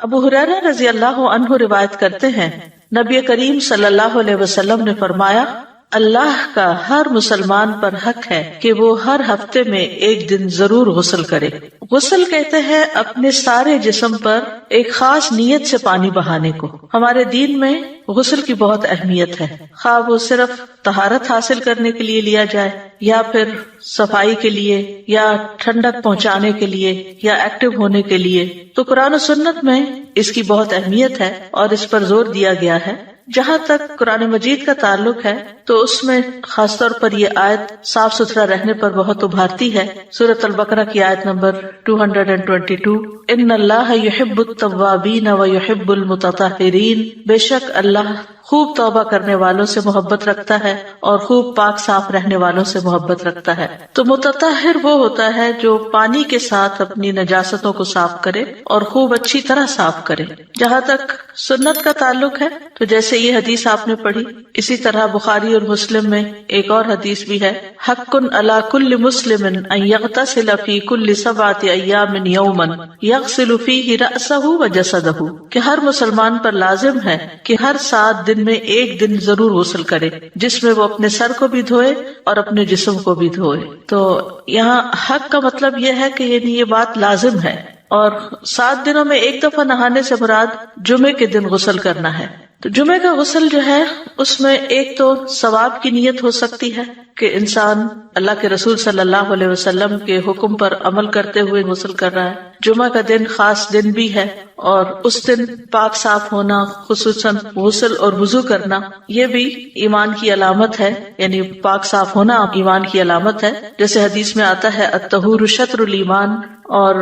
ابو ہریرہ رضی اللہ عنہ روایت کرتے ہیں نبی کریم صلی اللہ علیہ وسلم نے فرمایا اللہ کا ہر مسلمان پر حق ہے کہ وہ ہر ہفتے میں ایک دن ضرور غسل کرے۔ غسل کہتے ہیں اپنے سارے جسم پر ایک خاص نیت سے پانی بہانے کو۔ ہمارے دین میں غسل کی بہت اہمیت ہے، خواہ وہ صرف طہارت حاصل کرنے کے لیے لیا جائے یا پھر صفائی کے لیے یا ٹھنڈک پہنچانے کے لیے یا ایکٹیو ہونے کے لیے۔ تو قرآن و سنت میں اس کی بہت اہمیت ہے اور اس پر زور دیا گیا ہے۔ جہاں تک قرآن مجید کا تعلق ہے تو اس میں خاص طور پر یہ آیت صاف ستھرا رہنے پر بہت ابھارتی ہے۔ سورۃ البقرہ کی آیت نمبر 222، ان اللہ یحب التوابین ویحب المتطہرین، بے شک اللہ خوب توبہ کرنے والوں سے محبت رکھتا ہے اور خوب پاک صاف رہنے والوں سے محبت رکھتا ہے۔ تو متطہر وہ ہوتا ہے جو پانی کے ساتھ اپنی نجاستوں کو صاف کرے اور خوب اچھی طرح صاف کرے۔ جہاں تک سنت کا تعلق ہے تو جیسے یہ حدیث آپ نے پڑھی، اسی طرح بخاری اور مسلم میں ایک اور حدیث بھی ہے، حق علی کل مسلم ان یغتسل فی کل 7 ایام یوما یغسل فیہ رأسہ وجسدہ، کہ ہر مسلمان پر لازم ہے کہ ہر 7 دن میں ایک دن ضرور غسل کرے جس میں وہ اپنے سر کو بھی دھوئے اور اپنے جسم کو بھی دھوئے۔ تو یہاں حق کا مطلب یہ ہے کہ یعنی یہ بات لازم ہے، اور 7 دنوں میں ایک دفعہ نہانے سے مراد جمعے کے دن غسل کرنا ہے۔ تو جمعے کا غسل جو ہے اس میں ایک تو ثواب کی نیت ہو سکتی ہے کہ انسان اللہ کے رسول صلی اللہ علیہ وسلم کے حکم پر عمل کرتے ہوئے غسل کر رہا ہے۔ جمعہ کا دن خاص دن بھی ہے اور اس دن پاک صاف ہونا، خصوصاً غسل اور وضو کرنا، یہ بھی ایمان کی علامت ہے، یعنی پاک صاف ہونا ایمان کی علامت ہے، جیسے حدیث میں آتا ہے الطہور شطر الایمان۔ اور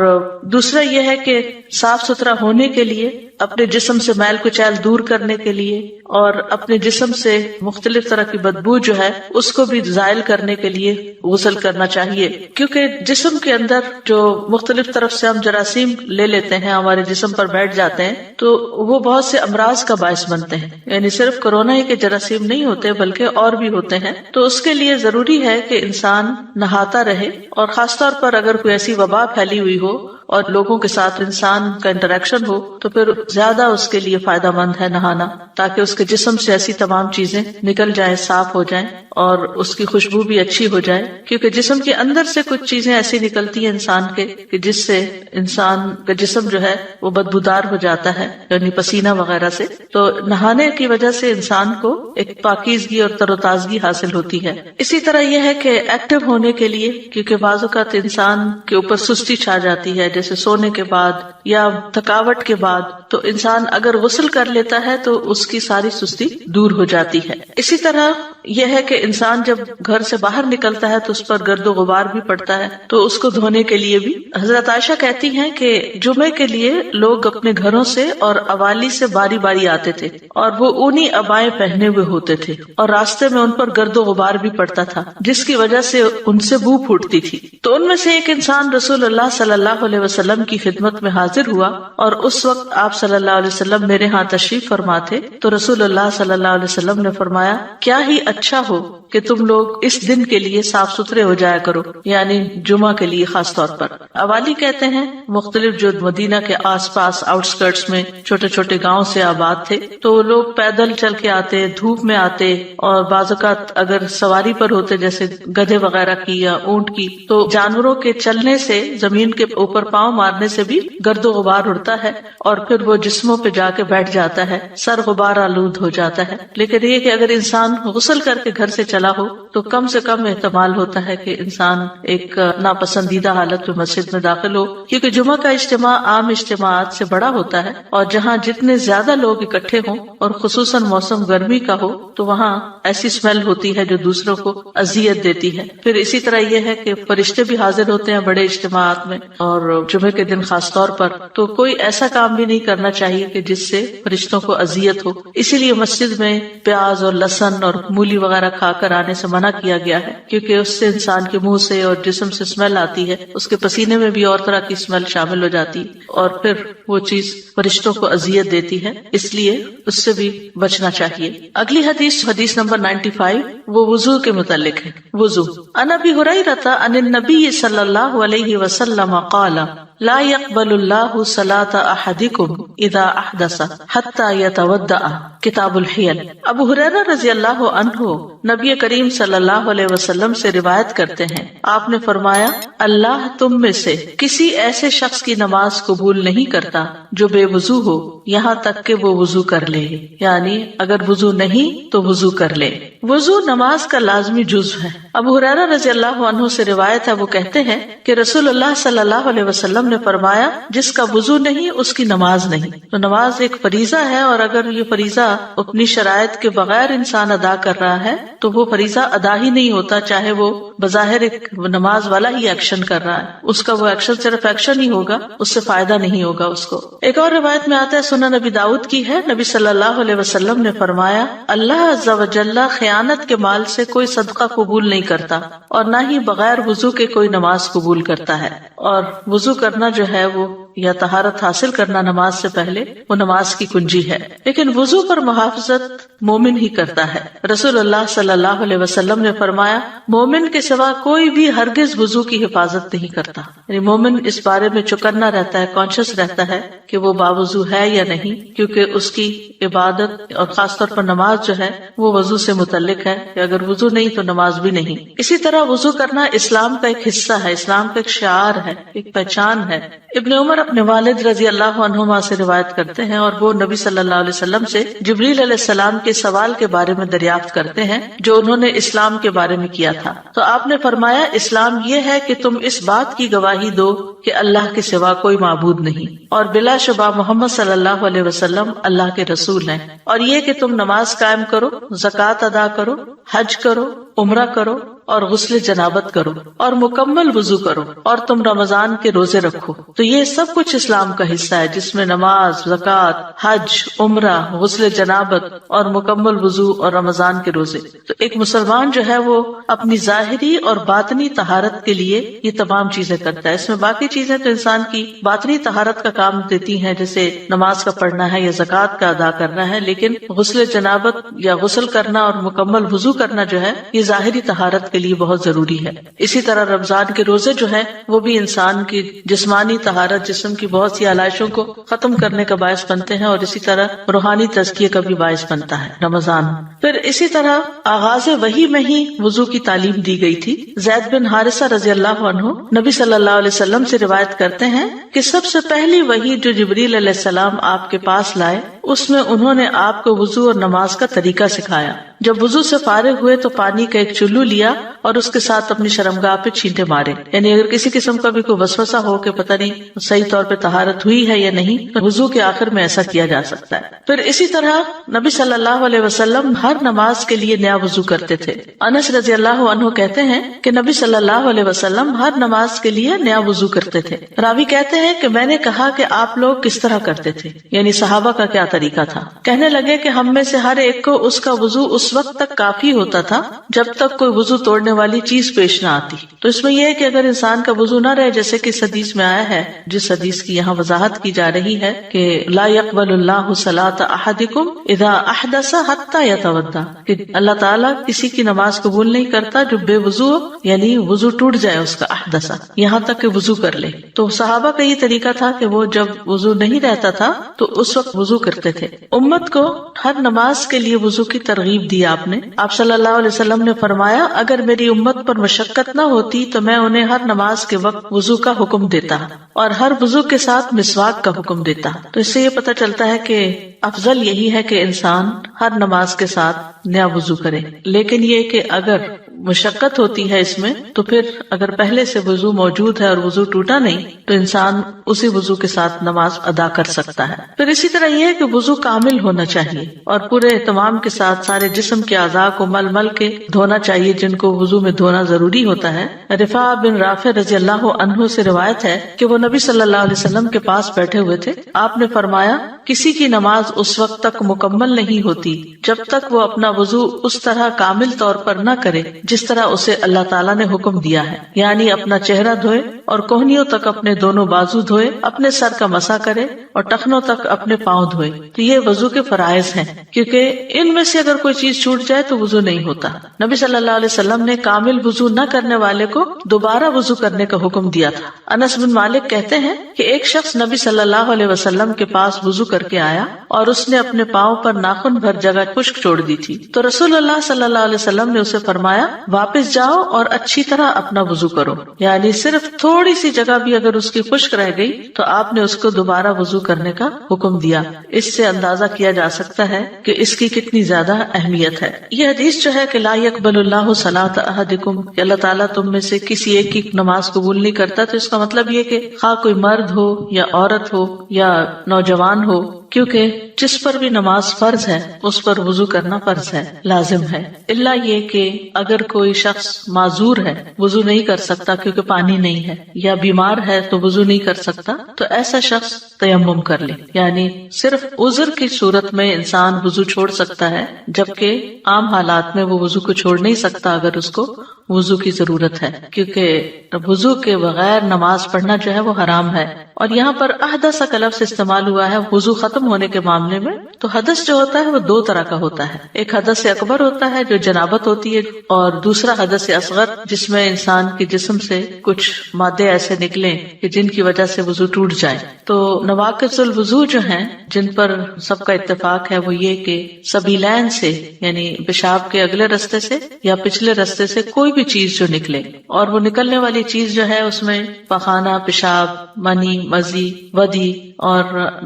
دوسرا یہ ہے کہ صاف ستھرا ہونے کے لیے، اپنے جسم سے میل کچیل دور کرنے کے لیے اور اپنے جسم سے مختلف طرح کی بدبو جو ہے اس کو بھی زائل کرنے کے لیے غسل کرنا چاہیے، کیونکہ جسم کے اندر جو مختلف طرف سے ہم جراثیم لے لیتے ہیں، ہمارے جسم پر بیٹھ جاتے ہیں، تو وہ بہت سے امراض کا باعث بنتے ہیں۔ یعنی صرف کورونا ہی کے جراثیم نہیں ہوتے بلکہ اور بھی ہوتے ہیں۔ تو اس کے لیے ضروری ہے کہ انسان نہاتا رہے، اور خاص طور پر اگر کوئی ایسی وبا پھیلی ہوئی ہو اور لوگوں کے ساتھ انسان کا انٹریکشن ہو تو پھر زیادہ اس کے لیے فائدہ مند ہے نہانا، تاکہ اس کے جسم سے ایسی تمام چیزیں نکل جائیں، صاف ہو جائیں اور اس کی خوشبو بھی اچھی ہو جائے، کیونکہ جسم کے اندر سے کچھ چیزیں ایسی نکلتی ہیں انسان کے کہ جس سے انسان کا جسم جو ہے وہ بدبودار ہو جاتا ہے، یعنی پسینہ وغیرہ سے۔ تو نہانے کی وجہ سے انسان کو ایک پاکیزگی اور تر و تازگی حاصل ہوتی ہے۔ اسی طرح یہ ہے کہ ایکٹیو ہونے کے لیے، کیونکہ بعض اوقات انسان کے اوپر سستی چھا جاتی ہے، جیسے سونے کے بعد یا تھکاوٹ کے بعد، تو انسان اگر غسل کر لیتا ہے تو اس کی ساری سستی دور ہو جاتی ہے۔ اسی طرح یہ ہے کہ انسان جب گھر سے باہر نکلتا ہے تو اس پر گرد و غبار بھی پڑتا ہے، تو اس کو دھونے کے لیے بھی حضرت عائشہ کہتی ہیں کہ جمعے کے لیے لوگ اپنے گھروں سے اور اوالی سے باری باری آتے تھے اور وہ اونی عبائیں پہنے ہوئے ہوتے تھے، اور راستے میں ان پر گرد و غبار بھی پڑتا تھا جس کی وجہ سے ان سے بو پھوٹتی تھی۔ تو ان میں سے ایک انسان رسول اللہ صلی اللہ علیہ وسلم کی خدمت میں حاضر ہوا، اور اس وقت آپ صلی اللہ علیہ وسلم میرے ہاں تشریف فرما تھے۔ تو رسول اللہ صلی اللہ علیہ وسلم نے فرمایا، کیا ہی اچھا ہو کہ تم لوگ اس دن کے لیے صاف ستھرے ہو جایا کرو، یعنی جمعہ کے لیے خاص طور پر۔ اوالی کہتے ہیں مختلف جو مدینہ کے آس پاس آؤٹ اسکرٹس میں چھوٹے چھوٹے گاؤں سے آباد تھے، تو وہ لوگ پیدل چل کے آتے، دھوپ میں آتے، اور بعض اوقات اگر سواری پر ہوتے جیسے گدھے وغیرہ کی یا اونٹ کی، تو جانوروں کے چلنے سے، زمین کے اوپر پاؤں مارنے سے بھی گرد و غبار اڑتا ہے اور پھر وہ جسموں پہ جا کے بیٹھ جاتا ہے، سر غبار آلود ہو جاتا ہے۔ لیکن یہ کہ اگر انسان غسل کر کے گھر سے چلا ہو تو کم سے کم احتمال ہوتا ہے کہ انسان ایک ناپسندیدہ حالت میں مسجد میں داخل ہو، کیونکہ جمعہ کا اجتماع عام اجتماعات سے بڑا ہوتا ہے، اور جہاں جتنے زیادہ لوگ اکٹھے ہوں اور خصوصاً موسم گرمی کا ہو تو وہاں ایسی اسمیل ہوتی ہے جو دوسروں کو اذیت دیتی ہے۔ پھر اسی طرح یہ ہے کہ فرشتے بھی حاضر ہوتے ہیں بڑے اجتماعات میں، اور جمعے کے دن خاص طور پر، تو کوئی ایسا کام بھی نہیں کرنا چاہیے کہ جس سے فرشتوں کو اذیت ہو۔ اسی لیے مسجد میں پیاز اور لہسن اور مولی وغیرہ کھا کر آنے سے منع کیا گیا ہے، کیونکہ اس سے انسان کے منہ سے اور جسم سے اسمیل آتی ہے، اس کے پسینے میں بھی اور طرح کی اسمیل شامل ہو جاتی ہے، اور پھر وہ چیز فرشتوں کو اذیت دیتی ہے، اس لیے اس سے بھی بچنا چاہیے۔ اگلی حدیث نمبر 95، وہ وضو کے متعلق ہے۔ وضو، عن ابی ہریرہ عن النبی صلی اللہ علیہ وسلم قال لا يقبل الله صلاة احدكم اذا احدث حتى يتوضأ، کتاب الحیل۔ ابو ہریرہ رضی اللہ عنہ نبی کریم صلی اللہ علیہ وسلم سے روایت کرتے ہیں، آپ نے فرمایا اللہ تم میں سے کسی ایسے شخص کی نماز قبول نہیں کرتا جو بے وضو ہو یہاں تک کہ وہ وضو کر لے، یعنی اگر وضو نہیں تو وضو کر لے۔ وضو نماز کا لازمی جزو ہے۔ ابو ہریرہ رضی اللہ عنہ سے روایت ہے، وہ کہتے ہیں کہ رسول اللہ صلی اللہ علیہ وسلم نے فرمایا جس کا وضو نہیں اس کی نماز نہیں۔ تو نماز ایک فریضہ ہے، اور اگر یہ فریضہ اپنی شرائط کے بغیر انسان ادا کر رہا ہے تو وہ فریضہ ادا ہی نہیں ہوتا، چاہے وہ بظاہر ایک نماز والا ہی ایکشن کر رہا ہے، اس کا وہ ایکشن صرف ایکشن ہی ہوگا، اس سے فائدہ نہیں ہوگا اس کو۔ ایک اور روایت میں آتا ہے، سنن نبی داؤد کی ہے، نبی صلی اللہ علیہ وسلم نے فرمایا اللہ عز و جل خیانت کے مال سے کوئی صدقہ قبول نہیں کرتا، اور نہ ہی بغیر وضو کے کوئی نماز قبول کرتا ہے۔ اور وضو کرنا جو ہے وہ یا طہارت حاصل کرنا نماز سے پہلے وہ نماز کی کنجی ہے، لیکن وضو پر محافظت مومن ہی کرتا ہے۔ رسول اللہ صلی اللہ علیہ وسلم نے فرمایا مومن کے سوا کوئی بھی ہرگز وضو کی حفاظت نہیں کرتا، یعنی مومن اس بارے میں چوکنا رہتا ہے، کانشیس رہتا ہے کہ وہ باوضو ہے یا نہیں، کیونکہ اس کی عبادت اور خاص طور پر نماز جو ہے وہ وضو سے متعلق ہے، کہ اگر وضو نہیں تو نماز بھی نہیں۔ اسی طرح وضو کرنا اسلام کا ایک حصہ ہے، اسلام کا ایک شعار ہے، ایک پہچان ہے۔ ابن عمر اپنے والد رضی اللہ عنہما سے روایت کرتے ہیں، اور وہ نبی صلی اللہ علیہ وسلم سے جبریل علیہ السلام کے سوال کے بارے میں دریافت کرتے ہیں جو انہوں نے اسلام کے بارے میں کیا تھا۔ تو آپ نے فرمایا اسلام یہ ہے کہ تم اس بات کی گواہی دو کہ اللہ کے سوا کوئی معبود نہیں، اور بلا شبہ محمد صلی اللہ علیہ وسلم اللہ کے رسول ہیں، اور یہ کہ تم نماز قائم کرو، زکوٰۃ ادا کرو، حج کرو، عمرہ کرو، اور غسل جنابت کرو، اور مکمل وضو کرو، اور تم رمضان کے روزے رکھو۔ تو یہ سب کچھ اسلام کا حصہ ہے، جس میں نماز، زکوٰۃ، حج، عمرہ، غسل جنابت اور مکمل وضو اور رمضان کے روزے۔ تو ایک مسلمان جو ہے وہ اپنی ظاہری اور باطنی طہارت کے لیے یہ تمام چیزیں کرتا ہے۔ اس میں باقی چیزیں تو انسان کی باطنی طہارت کا کام دیتی ہیں، جیسے نماز کا پڑھنا ہے یا زکوٰۃ کا ادا کرنا ہے، لیکن غسل جنابت یا غسل کرنا اور مکمل وضو کرنا جو ہے یہ ظاہری طہارت کے لیے بہت ضروری ہے۔ اسی طرح رمضان کے روزے جو ہیں وہ بھی انسان کی جسمانی طہارت، جسم کی بہت سی علائشوں کو ختم کرنے کا باعث بنتے ہیں، اور اسی طرح روحانی تزکیے کا بھی باعث بنتا ہے رمضان۔ پھر اسی طرح آغاز وحی میں ہی وضو کی تعلیم دی گئی تھی۔ زید بن حارثہ رضی اللہ عنہ نبی صلی اللہ علیہ وسلم سے روایت کرتے ہیں کہ سب سے پہلی وحی جو جبریل علیہ السلام آپ کے پاس لائے اس میں انہوں نے آپ کو وضو اور نماز کا طریقہ سکھایا۔ جب وضو سے فارغ ہوئے تو پانی کا ایک چلو لیا اور اس کے ساتھ اپنی شرمگاہ پہ چھینٹے مارے، یعنی اگر کسی قسم کا بھی کوئی وسوسہ ہو کہ پتہ نہیں صحیح طور پہ طہارت ہوئی ہے یا نہیں، تو وضو کے آخر میں ایسا کیا جا سکتا ہے۔ پھر اسی طرح نبی صلی اللہ علیہ وسلم ہر نماز کے لیے نیا وضو کرتے تھے۔ انس رضی اللہ عنہ کہتے ہیں کہ نبی صلی اللہ علیہ وسلم ہر نماز کے لیے نیا وضو کرتے تھے۔ راوی کہتے ہیں کہ میں نے کہا کہ آپ لوگ کس طرح کرتے تھے، یعنی صحابہ کا کیا طریقہ تھا۔ کہنے لگے کہ ہم میں سے ہر ایک کو اس کا وضو اس وقت تک کافی ہوتا تھا جب تک کوئی وضو توڑنے والی چیز پیش نہ آتی۔ تو اس میں یہ ہے کہ اگر انسان کا وضو نہ رہے، جیسے کہ اس حدیث میں آیا ہے، جس حدیث کی یہاں وضاحت کی جا رہی ہے کہ لا يقبل اللہ صلاۃ احدکم اذا احدث حتی یتوضا، کہ اللہ تعالیٰ کسی کی نماز قبول نہیں کرتا جو بے وضو ہو، یعنی وضو ٹوٹ جائے اس کا، احدث، یہاں تک کہ وضو کر لے۔ تو صحابہ کا یہ طریقہ تھا کہ وہ جب وضو نہیں رہتا تھا تو اس وقت وضو کرتے تھے۔ امت کو ہر نماز کے لیے وضو کی ترغیب دی آپ نے۔ آپ صلی اللہ علیہ وسلم نے فرمایا اگر میری امت پر مشقت نہ ہوتی تو میں انہیں ہر نماز کے وقت وضو کا حکم دیتا اور ہر وضو کے ساتھ مسواک کا حکم دیتا۔ تو اس سے یہ پتہ چلتا ہے کہ افضل یہی ہے کہ انسان ہر نماز کے ساتھ نیا وضو کرے، لیکن یہ کہ اگر مشقت ہوتی ہے اس میں تو پھر اگر پہلے سے وضو موجود ہے اور وضو ٹوٹا نہیں تو انسان اسی وضو کے ساتھ نماز ادا کر سکتا ہے۔ پھر اسی طرح یہ ہے کہ وضو کامل ہونا چاہیے اور پورے اہتمام کے ساتھ سارے جسم کے اعضاء کو مل مل کے دھونا چاہیے جن کو وضو میں دھونا ضروری ہوتا ہے۔ رفاع بن رافع رضی اللہ عنہ سے روایت ہے کہ وہ نبی صلی اللہ علیہ وسلم کے پاس بیٹھے ہوئے تھے۔ آپ نے فرمایا کسی کی نماز اس وقت تک مکمل نہیں ہوتی جب تک وہ اپنا وضو اس طرح کامل طور پر نہ کرے جس طرح اسے اللہ تعالیٰ نے حکم دیا ہے، یعنی اپنا چہرہ دھوئے، اور کوہنیوں تک اپنے دونوں بازو دھوئے، اپنے سر کا مسح کرے اور ٹخنوں تک اپنے پاؤں دھوئے۔ تو یہ وضو کے فرائض ہیں، کیونکہ ان میں سے اگر کوئی چیز چھوٹ جائے تو وضو نہیں ہوتا۔ نبی صلی اللہ علیہ وسلم نے کامل وضو نہ کرنے والے کو دوبارہ وضو کرنے کا حکم دیا تھا۔ انس بن مالک کہتے ہیں کہ ایک شخص نبی صلی اللہ علیہ وسلم کے پاس وضو کر کے آیا اور اس نے اپنے پاؤں پر ناخن بھر جگہ خشک چھوڑ دی تھی، تو رسول اللہ صلی اللہ علیہ وسلم نے اسے فرمایا واپس جاؤ اور اچھی طرح اپنا وضو کرو، یعنی صرف تھوڑی سی جگہ بھی اگر اس کی خشک رہ گئی تو آپ نے اس کو دوبارہ وضو کرنے کا حکم دیا۔ اس سے اندازہ کیا جا سکتا ہے کہ اس کی کتنی زیادہ اہمیت ہے۔ یہ حدیث جو ہے کہ لا يقبل اللہ صلاۃ احدکم، کہ اللہ تعالیٰ تم میں سے کسی ایک کی نماز قبول نہیں کرتا، تو اس کا مطلب یہ کہ خواہ کوئی مرد ہو یا عورت ہو یا نوجوان ہو، کیونکہ جس پر بھی نماز فرض ہے اس پر وضو کرنا فرض ہے، لازم ہے، الا یہ کہ اگر کوئی شخص معذور ہے، وضو نہیں کر سکتا کیونکہ پانی نہیں ہے، یا بیمار ہے تو وضو نہیں کر سکتا، تو ایسا شخص تیمم کر لے، یعنی صرف عذر کی صورت میں انسان وضو چھوڑ سکتا ہے، جبکہ عام حالات میں وہ وضو کو چھوڑ نہیں سکتا اگر اس کو وضو کی ضرورت ہے، کیونکہ وضو کے بغیر نماز پڑھنا جو ہے وہ حرام ہے۔ اور یہاں پر احدث کا لفظ استعمال ہوا ہے وضو ختم ہونے کے معاملے میں، تو حدث جو ہوتا ہے وہ دو طرح کا ہوتا ہے، ایک حدث اکبر ہوتا ہے جو جنابت ہوتی ہے، اور دوسرا حدث اصغر جس میں انسان کے جسم سے کچھ مادے ایسے نکلیں کہ جن کی وجہ سے وضو ٹوٹ جائے۔ تو نواقض الوضو جو ہیں جن پر سب کا اتفاق ہے وہ یہ کہ سبیلین سے، یعنی پیشاب کے اگلے رستے سے یا پچھلے رستے سے کوئی بھی چیز جو نکلے، اور وہ نکلنے والی چیز جو ہے اس میں پخانہ، پیشاب، منی، مزی، ودی اور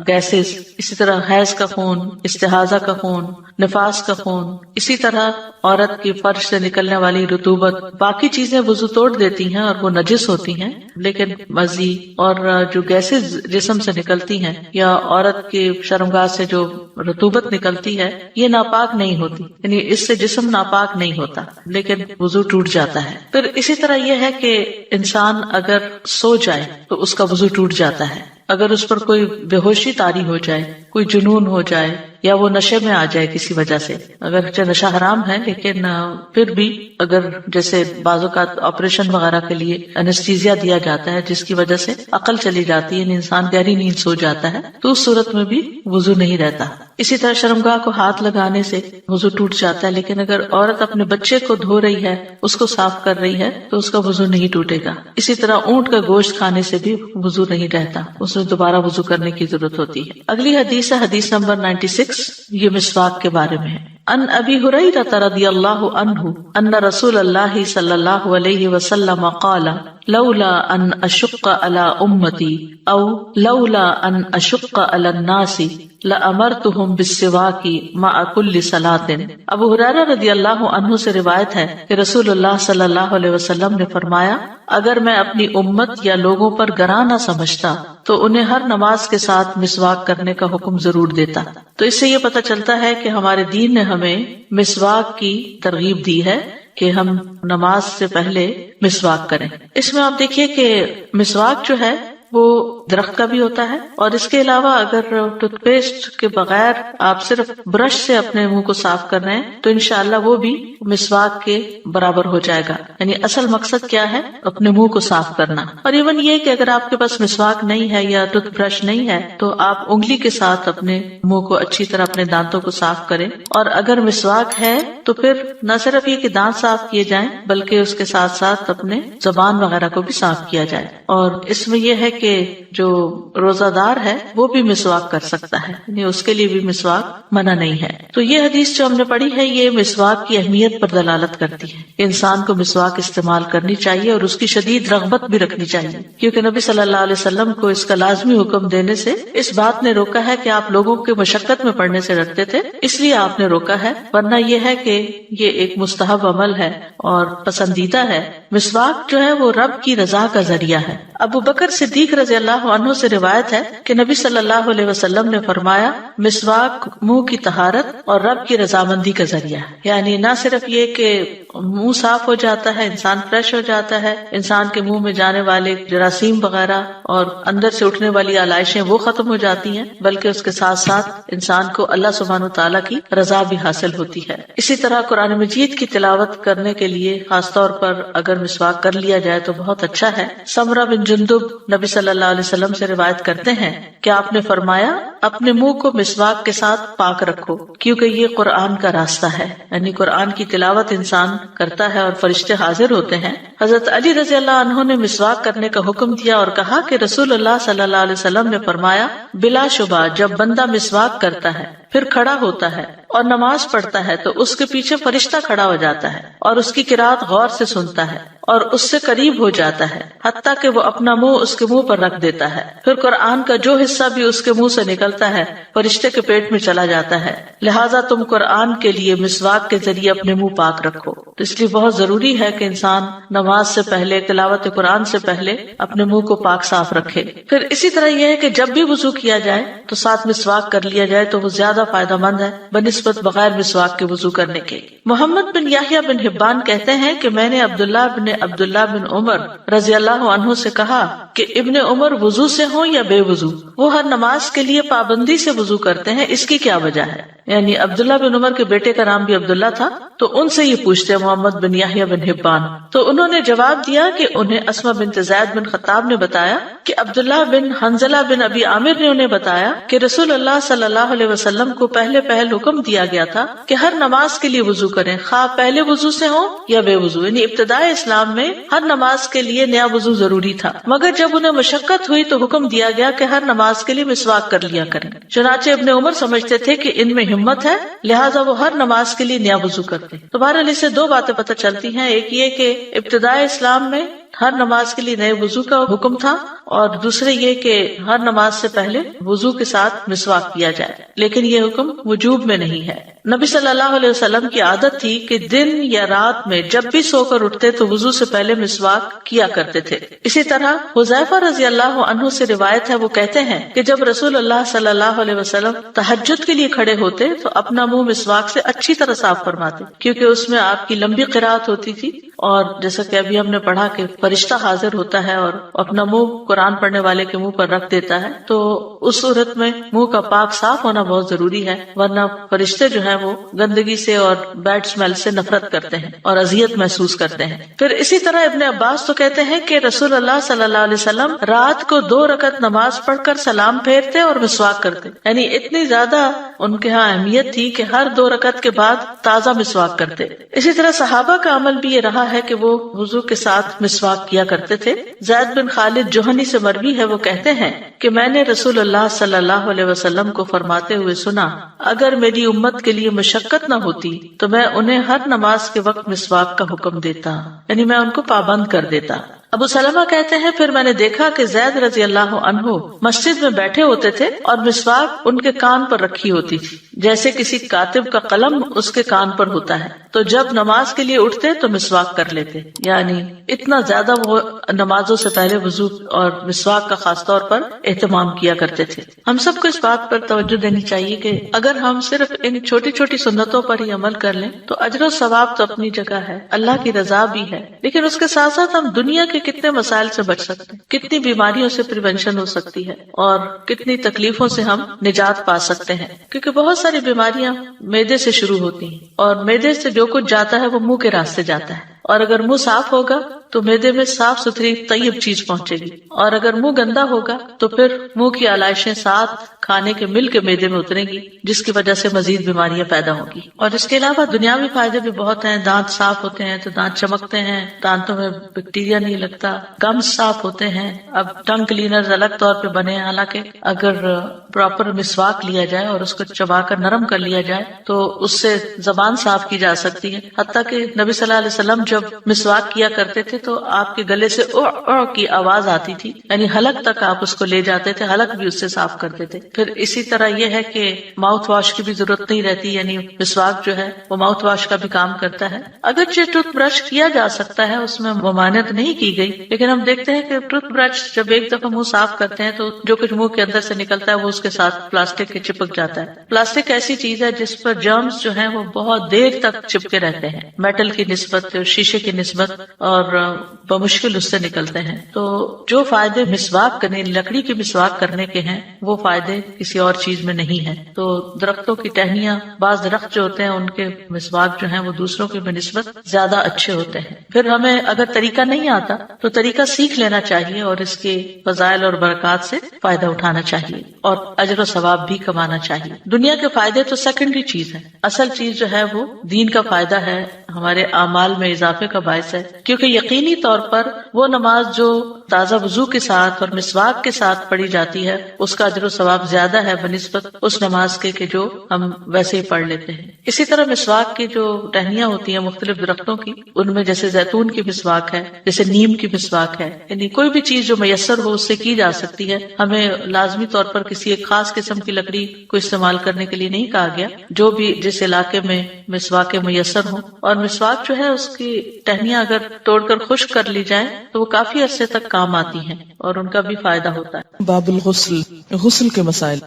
گیسز، اسی طرح حیض کا خون، استحاضہ کا خون، نفاس کا خون، اسی طرح عورت کی فرج سے نکلنے والی رطوبت، باقی چیزیں وضو توڑ دیتی ہیں اور وہ نجس ہوتی ہیں، لیکن مزی اور جو گیسز جسم سے نکلتی ہیں یا عورت کی شرمگاہ سے جو رطوبت نکلتی ہے یہ ناپاک نہیں ہوتی، یعنی اس سے جسم ناپاک نہیں ہوتا لیکن وضو ٹوٹ جاتا ہے۔ پھر اسی طرح یہ ہے کہ انسان اگر سو جائے تو اس کا وضو ٹوٹ جاتا ہے، اگر اس پر کوئی بے ہوشی طاری ہو جائے، کوئی جنون ہو جائے یا وہ نشے میں آ جائے کسی وجہ سے، اگر نشہ حرام ہے لیکن پھر بھی اگر جیسے بعض اوقات آپریشن وغیرہ کے لیے انیستھیزیا دیا جاتا ہے جس کی وجہ سے عقل چلی جاتی ہے، یعنی انسان گہری نیند سو جاتا ہے، تو اس صورت میں بھی وضو نہیں رہتا۔ اسی طرح شرمگاہ کو ہاتھ لگانے سے وضو ٹوٹ جاتا ہے، لیکن اگر عورت اپنے بچے کو دھو رہی ہے، اس کو صاف کر رہی ہے تو اس کا وضو نہیں ٹوٹے گا۔ اسی طرح اونٹ کا گوشت کھانے سے بھی وضو نہیں رہتا، اس میں دوبارہ وضو کرنے کی ضرورت ہوتی ہے۔ اگلی حدیث ہے حدیث نمبر 96، یہ مسواک کے بارے میں ہے۔ ان ابی ہریرہ رضی اللہ عنہ ان رسول اللہ صلی اللہ علیہ وسلم قال لولا ان اشق علی امتی او لولا ان اشق علی الناس لامرتهم بالسواک مع كل صلاة۔ ابو ہریرہ رضی اللہ عنہ سے روایت ہے کہ رسول اللہ صلی اللہ علیہ وسلم نے فرمایا، اگر میں اپنی امت یا لوگوں پر گراں نہ سمجھتا تو انہیں ہر نماز کے ساتھ مسواک کرنے کا حکم ضرور دیتا۔ تو اس سے یہ پتہ چلتا ہے کہ ہمارے دین نے ہمیں مسواک کی ترغیب دی ہے کہ ہم نماز سے پہلے مسواک کریں۔ اس میں آپ دیکھیے کہ مسواک جو ہے وہ درخت کا بھی ہوتا ہے، اور اس کے علاوہ اگر ٹوتھ پیسٹ کے بغیر آپ صرف برش سے اپنے منہ کو صاف کر رہے ہیں تو انشاءاللہ وہ بھی مسواک کے برابر ہو جائے گا۔ یعنی اصل مقصد کیا ہے؟ اپنے منہ کو صاف کرنا۔ اور ایون یہ کہ اگر آپ کے پاس مسواک نہیں ہے یا ٹوتھ برش نہیں ہے تو آپ انگلی کے ساتھ اپنے منہ کو اچھی طرح اپنے دانتوں کو صاف کریں، اور اگر مسواک ہے تو پھر نہ صرف یہ کہ دانت صاف کیے جائیں بلکہ اس کے ساتھ ساتھ اپنے زبان وغیرہ کو بھی صاف کیا جائے۔ اور اس میں یہ ہے کہ جو روزہ دار ہے وہ بھی مسواک کر سکتا ہے، یعنی اس کے لیے بھی مسواک منع نہیں ہے۔ تو یہ حدیث جو ہم نے پڑھی ہے یہ مسواک کی اہمیت پر دلالت کرتی ہے کہ انسان کو مسواک استعمال کرنی چاہیے اور اس کی شدید رغبت بھی رکھنی چاہیے، کیونکہ نبی صلی اللہ علیہ وسلم کو اس کا لازمی حکم دینے سے اس بات نے روکا ہے کہ آپ لوگوں کے مشقت میں پڑھنے سے ڈرتے تھے، اس لیے آپ نے روکا ہے، ورنہ یہ ہے کہ یہ ایک مستحب عمل ہے اور پسندیدہ ہے۔ مسواک جو ہے وہ رب کی رضا کا ذریعہ ہے۔ ابو بکر صدیق رضی اللہ عنہ سے روایت ہے کہ نبی صلی اللہ علیہ وسلم نے فرمایا، مسواک منہ کی طہارت اور رب کی رضامندی کا ذریعہ ہے۔ یعنی نہ صرف یہ کہ منہ صاف ہو جاتا ہے، انسان فریش ہو جاتا ہے، انسان کے منہ میں جانے والے جراثیم وغیرہ اور اندر سے اٹھنے والی علائشیں وہ ختم ہو جاتی ہیں، بلکہ اس کے ساتھ ساتھ انسان کو اللہ سبحانہ وتعالیٰ کی رضا بھی حاصل ہوتی ہے۔ اسی طرح قرآن مجید کی تلاوت کرنے کے لیے خاص طور پر اگر مسواک کر لیا جائے تو بہت اچھا ہے۔ سمرہ بن جندب نبی صلی اللہ علیہ وسلم سے روایت کرتے ہیں کہ آپ نے فرمایا اپنے منہ کو مسواک کے ساتھ پاک رکھو کیونکہ یہ قرآن کا راستہ ہے، یعنی قرآن کی تلاوت انسان کرتا ہے اور فرشتے حاضر ہوتے ہیں۔ حضرت علی رضی اللہ عنہ نے مسواک کرنے کا حکم دیا اور کہا کہ رسول اللہ صلی اللہ علیہ وسلم نے فرمایا بلا شبہ جب بندہ مسواک کرتا ہے پھر کھڑا ہوتا ہے اور نماز پڑھتا ہے تو اس کے پیچھے فرشتہ کھڑا ہو جاتا ہے اور اس کی قرات غور سے سنتا ہے اور اس سے قریب ہو جاتا ہے حتیٰ کہ وہ اپنا منہ اس کے منہ پر رکھ دیتا ہے، پھر قرآن کا جو حصہ بھی اس کے منہ سے نکلتا ہے فرشتے کے پیٹ میں چلا جاتا ہے، لہٰذا تم قرآن کے لیے مسواک کے ذریعے اپنے منہ پاک رکھو۔ تو اس لیے بہت ضروری ہے کہ انسان نماز سے پہلے، تلاوت قرآن سے پہلے اپنے منہ کو پاک صاف رکھے۔ پھر اسی طرح یہ ہے کہ جب بھی وضو کیا جائے تو ساتھ مسواک کر لیا جائے تو وہ زیادہ فائدہ مند ہے بنسبت بغیر مسواک کے وضو کرنے کے۔ محمد بن یحییٰ بن حبان کہتے ہیں کہ میں نے عبداللہ بن عمر رضی اللہ عنہ سے کہا کہ ابن عمر وضو سے ہوں یا بے وضو، وہ ہر نماز کے لیے پابندی سے وضو کرتے ہیں، اس کی کیا وجہ ہے؟ یعنی عبداللہ بن عمر کے بیٹے کا نام بھی عبداللہ تھا، تو ان سے یہ پوچھتے محمد بن یحییٰ بن حبان، تو انہوں نے جواب دیا کہ انہیں اسما بنت زید بن خطاب نے بتایا کہ عبداللہ بن حنظلہ بن ابی عامر نے انہیں بتایا کہ رسول اللہ صلی اللہ علیہ وسلم کو پہلے حکم دیا گیا تھا کہ ہر نماز کے لیے وضو کریں، خواہ پہلے وضو سے ہو یا بے وضو، یعنی ابتدائی اسلام میں ہر نماز کے لیے نیا وضو ضروری تھا، مگر جب انہیں مشقت ہوئی تو حکم دیا گیا کہ ہر نماز کے لیے مسواک کر لیا کریں۔ چنانچہ ابن عمر سمجھتے تھے کہ ان میں ہمت ہے، لہٰذا وہ ہر نماز کے لیے نیا وضو کرتے۔ تو بہرحال اس سے دو باتیں پتہ چلتی ہیں، ایک یہ کہ ابتدائی اسلام میں ہر نماز کے لیے نئے وضو کا حکم تھا، اور دوسرے یہ کہ ہر نماز سے پہلے وضو کے ساتھ مسواک کیا جائے، لیکن یہ حکم وجوب میں نہیں ہے۔ نبی صلی اللہ علیہ وسلم کی عادت تھی کہ دن یا رات میں جب بھی سو کر اٹھتے تو وضو سے پہلے مسواک کیا کرتے تھے۔ اسی طرح حذیفہ رضی اللہ عنہ سے روایت ہے، وہ کہتے ہیں کہ جب رسول اللہ صلی اللہ علیہ وسلم تہجد کے لیے کھڑے ہوتے تو اپنا منہ مسواک سے اچھی طرح صاف فرماتے، کیونکہ اس میں آپ کی لمبی قرات ہوتی تھی، اور جیسا کہ ابھی ہم نے پڑھا کہ فرشتہ حاضر ہوتا ہے اور اپنا منہ قرآن پڑھنے والے کے منہ پر رکھ دیتا ہے، تو اس صورت میں منہ کا پاک صاف ہونا بہت ضروری ہے، ورنہ فرشتے جو ہیں وہ گندگی سے اور بیڈ اسمیل سے نفرت کرتے ہیں اور اذیت محسوس کرتے ہیں۔ پھر اسی طرح ابن عباس تو کہتے ہیں کہ رسول اللہ صلی اللہ علیہ وسلم رات کو 2 رکعت نماز پڑھ کر سلام پھیرتے اور مسواک کرتے، یعنی اتنی زیادہ ان کے ہاں اہمیت تھی کہ ہر 2 رکعت کے بعد تازہ مسواک کرتے۔ اسی طرح صحابہ کا عمل بھی یہ رہا ہے کہ وہ وضو کے ساتھ مسواک کیا کرتے تھے۔ زید بن خالد جوہنی سے مروی ہے، وہ کہتے ہیں کہ میں نے رسول اللہ صلی اللہ علیہ وسلم کو فرماتے ہوئے سنا، اگر میری امت کے لیے مشقت نہ ہوتی تو میں انہیں ہر نماز کے وقت مسواک کا حکم دیتا، یعنی میں ان کو پابند کر دیتا۔ ابو سلمہ کہتے ہیں پھر میں نے دیکھا کہ زید رضی اللہ عنہ مسجد میں بیٹھے ہوتے تھے اور مسواک ان کے کان پر رکھی ہوتی تھی، جیسے کسی کاتب کا قلم اس کے کان پر ہوتا ہے، تو جب نماز کے لیے اٹھتے تو مسواک کر لیتے، یعنی اتنا زیادہ وہ نمازوں سے پہلے وضو اور مسواک کا خاص طور پر اہتمام کیا کرتے تھے۔ ہم سب کو اس بات پر توجہ دینی چاہیے کہ اگر ہم صرف ان چھوٹی چھوٹی سنتوں پر ہی عمل کر لیں تو اجر و ثواب تو اپنی جگہ ہے، اللہ کی رضا بھی ہے، لیکن اس کے ساتھ ساتھ ہم دنیا کے کتنے مسائل سے بچ سکتے ہیں، کتنی بیماریوں سے پریونشن ہو سکتی ہے، اور کتنی تکلیفوں سے ہم نجات پا سکتے ہیں، کیونکہ بہت ساری بیماریاں معدے سے شروع ہوتی ہیں، اور معدے سے جو کچھ جاتا ہے وہ منہ کے راستے جاتا ہے، اور اگر منہ صاف ہوگا تو معدے میں صاف ستھری طیب چیز پہنچے گی، اور اگر منہ گندا ہوگا تو پھر منہ کی علائشیں ساتھ کھانے کے مل کے معدے میں اتریں گی، جس کی وجہ سے مزید بیماریاں پیدا ہوں گی۔ اور اس کے علاوہ دنیاوی فائدے بھی بہت ہیں، دانت صاف ہوتے ہیں تو دانت چمکتے ہیں، دانتوں میں بیکٹیریا نہیں لگتا، گمز صاف ہوتے ہیں۔ اب ٹنگ کلینرز الگ طور پہ بنے ہیں، حالانکہ اگر پراپر مسواک لیا جائے اور اس کو چبا کر نرم کر لیا جائے تو اس سے زبان صاف کی جا سکتی ہے، حتیٰ کہ نبی صلی اللہ علیہ وسلم جب مسواک کیا کرتے تھے تو آپ کے گلے سے او او کی آواز آتی تھی، یعنی حلق تک آپ اس کو لے جاتے تھے، حلق بھی اس سے صاف کرتے تھے۔ پھر اسی طرح یہ ہے کہ ماؤتھ واش کی بھی ضرورت نہیں رہتی، یعنی مسواک جو ہے وہ ماؤتھ واش کا بھی کام کرتا ہے۔ اگرچہ ٹوتھ برش کیا جا سکتا ہے، اس میں ممانعت نہیں کی گئی، لیکن ہم دیکھتے ہیں کہ ٹوتھ برش جب ایک دفعہ منہ صاف کرتے ہیں تو جو کچھ منہ کے اندر سے نکلتا ہے وہ اس کے ساتھ پلاسٹک کے چپک جاتا ہے۔ پلاسٹک ایسی چیز ہے جس پر جرمز جو ہیں وہ بہت دیر تک چپکے رہتے ہیں، میٹل کی نسبت اور شیشے کی نسبت، اور بمشکل اس سے نکلتے ہیں. تو جو فائدے مسواک کرنے، لکڑی کے مسواک کرنے کے ہیں، وہ فائدے کسی اور چیز میں نہیں ہیں. تو درختوں کی ٹہنیاں، بعض درخت جو ہوتے ہیں ان کے مسواک جو ہیں وہ دوسروں کی بنسبت زیادہ اچھے ہوتے ہیں. پھر ہمیں اگر طریقہ نہیں آتا تو طریقہ سیکھ لینا چاہیے اور اس کے فضائل اور برکات سے فائدہ اٹھانا چاہیے اور اجر و ثواب بھی کمانا چاہیے. دنیا کے فائدے تو سیکنڈری چیز ہے، اصل چیز جو ہے وہ دین کا فائدہ ہے، ہمارے اعمال میں اضافے کا باعث ہے. کیونکہ یقینی طور پر وہ نماز جو تازہ وضو کے ساتھ اور مسواک کے ساتھ پڑھی جاتی ہے اس کا اجر و ثواب زیادہ ہے بنسبت اس نماز کے کہ جو ہم ویسے ہی پڑھ لیتے ہیں. اسی طرح مسواک کی جو ٹہنیاں ہوتی ہیں مختلف درختوں کی، ان میں جیسے زیتون کی مسواک ہے، جیسے نیم کی مسواک ہے، یعنی کوئی بھی چیز جو میسر ہو اس سے کی جا سکتی ہے. ہمیں لازمی طور پر کسی ایک خاص قسم کی لکڑی کو استعمال کرنے کے لیے نہیں کہا گیا، جو بھی جس علاقے میں مسواک میسر ہوں. اور مسواک جو ہے اس کی ٹہنیاں اگر توڑ کر خشک کر لی جائیں تو وہ کافی عرصے تک کام آتی ہیں اور ان کا بھی فائدہ ہوتا ہے. باب الغسل، غسل کے مسائل.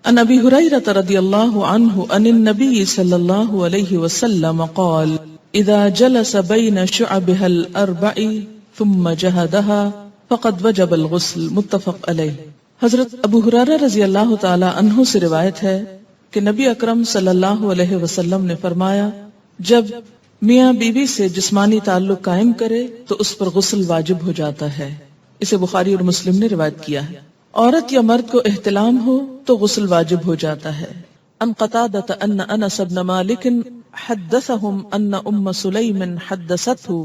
عن ابی ہریرہ رضی اللہ عنہ عن النبی صلی اللہ علیہ وسلم قال اذا جلس بین شعبها الاربع ثم جہدها فقد وجب الغسل. متفق علیہ. حضرت ابو ہریرہ رضی اللہ تعالی عنہ سے روایت ہے کہ نبی اکرم صلی اللہ علیہ وسلم نے فرمایا، جب میاں بیوی سے جسمانی تعلق قائم کرے تو اس پر غسل واجب ہو جاتا ہے. اسے بخاری اور مسلم نے روایت کیا ہے. عورت یا مرد کو احتلام ہو تو غسل واجب ہو جاتا ہے. ان قتادۃ ان انس بن مالک حدثهم ان ام سلیم حدثته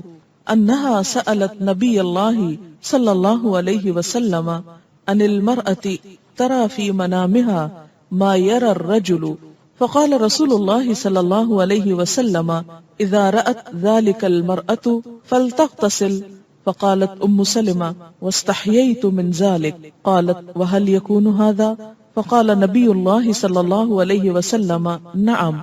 انها سألت نبی اللہ صلی اللہ علیہ وسلم عن المرأة ترى في منامها ما يرى الرجل فقال رسول الله صلى الله عليه وسلم اذا رأت ذلك المرأة فلتغتسل. فقالت ام سلمة واستحييت من ذلك. قالت وهل يكون هذا؟ فقال نبي الله صلى الله عليه وسلم نعم.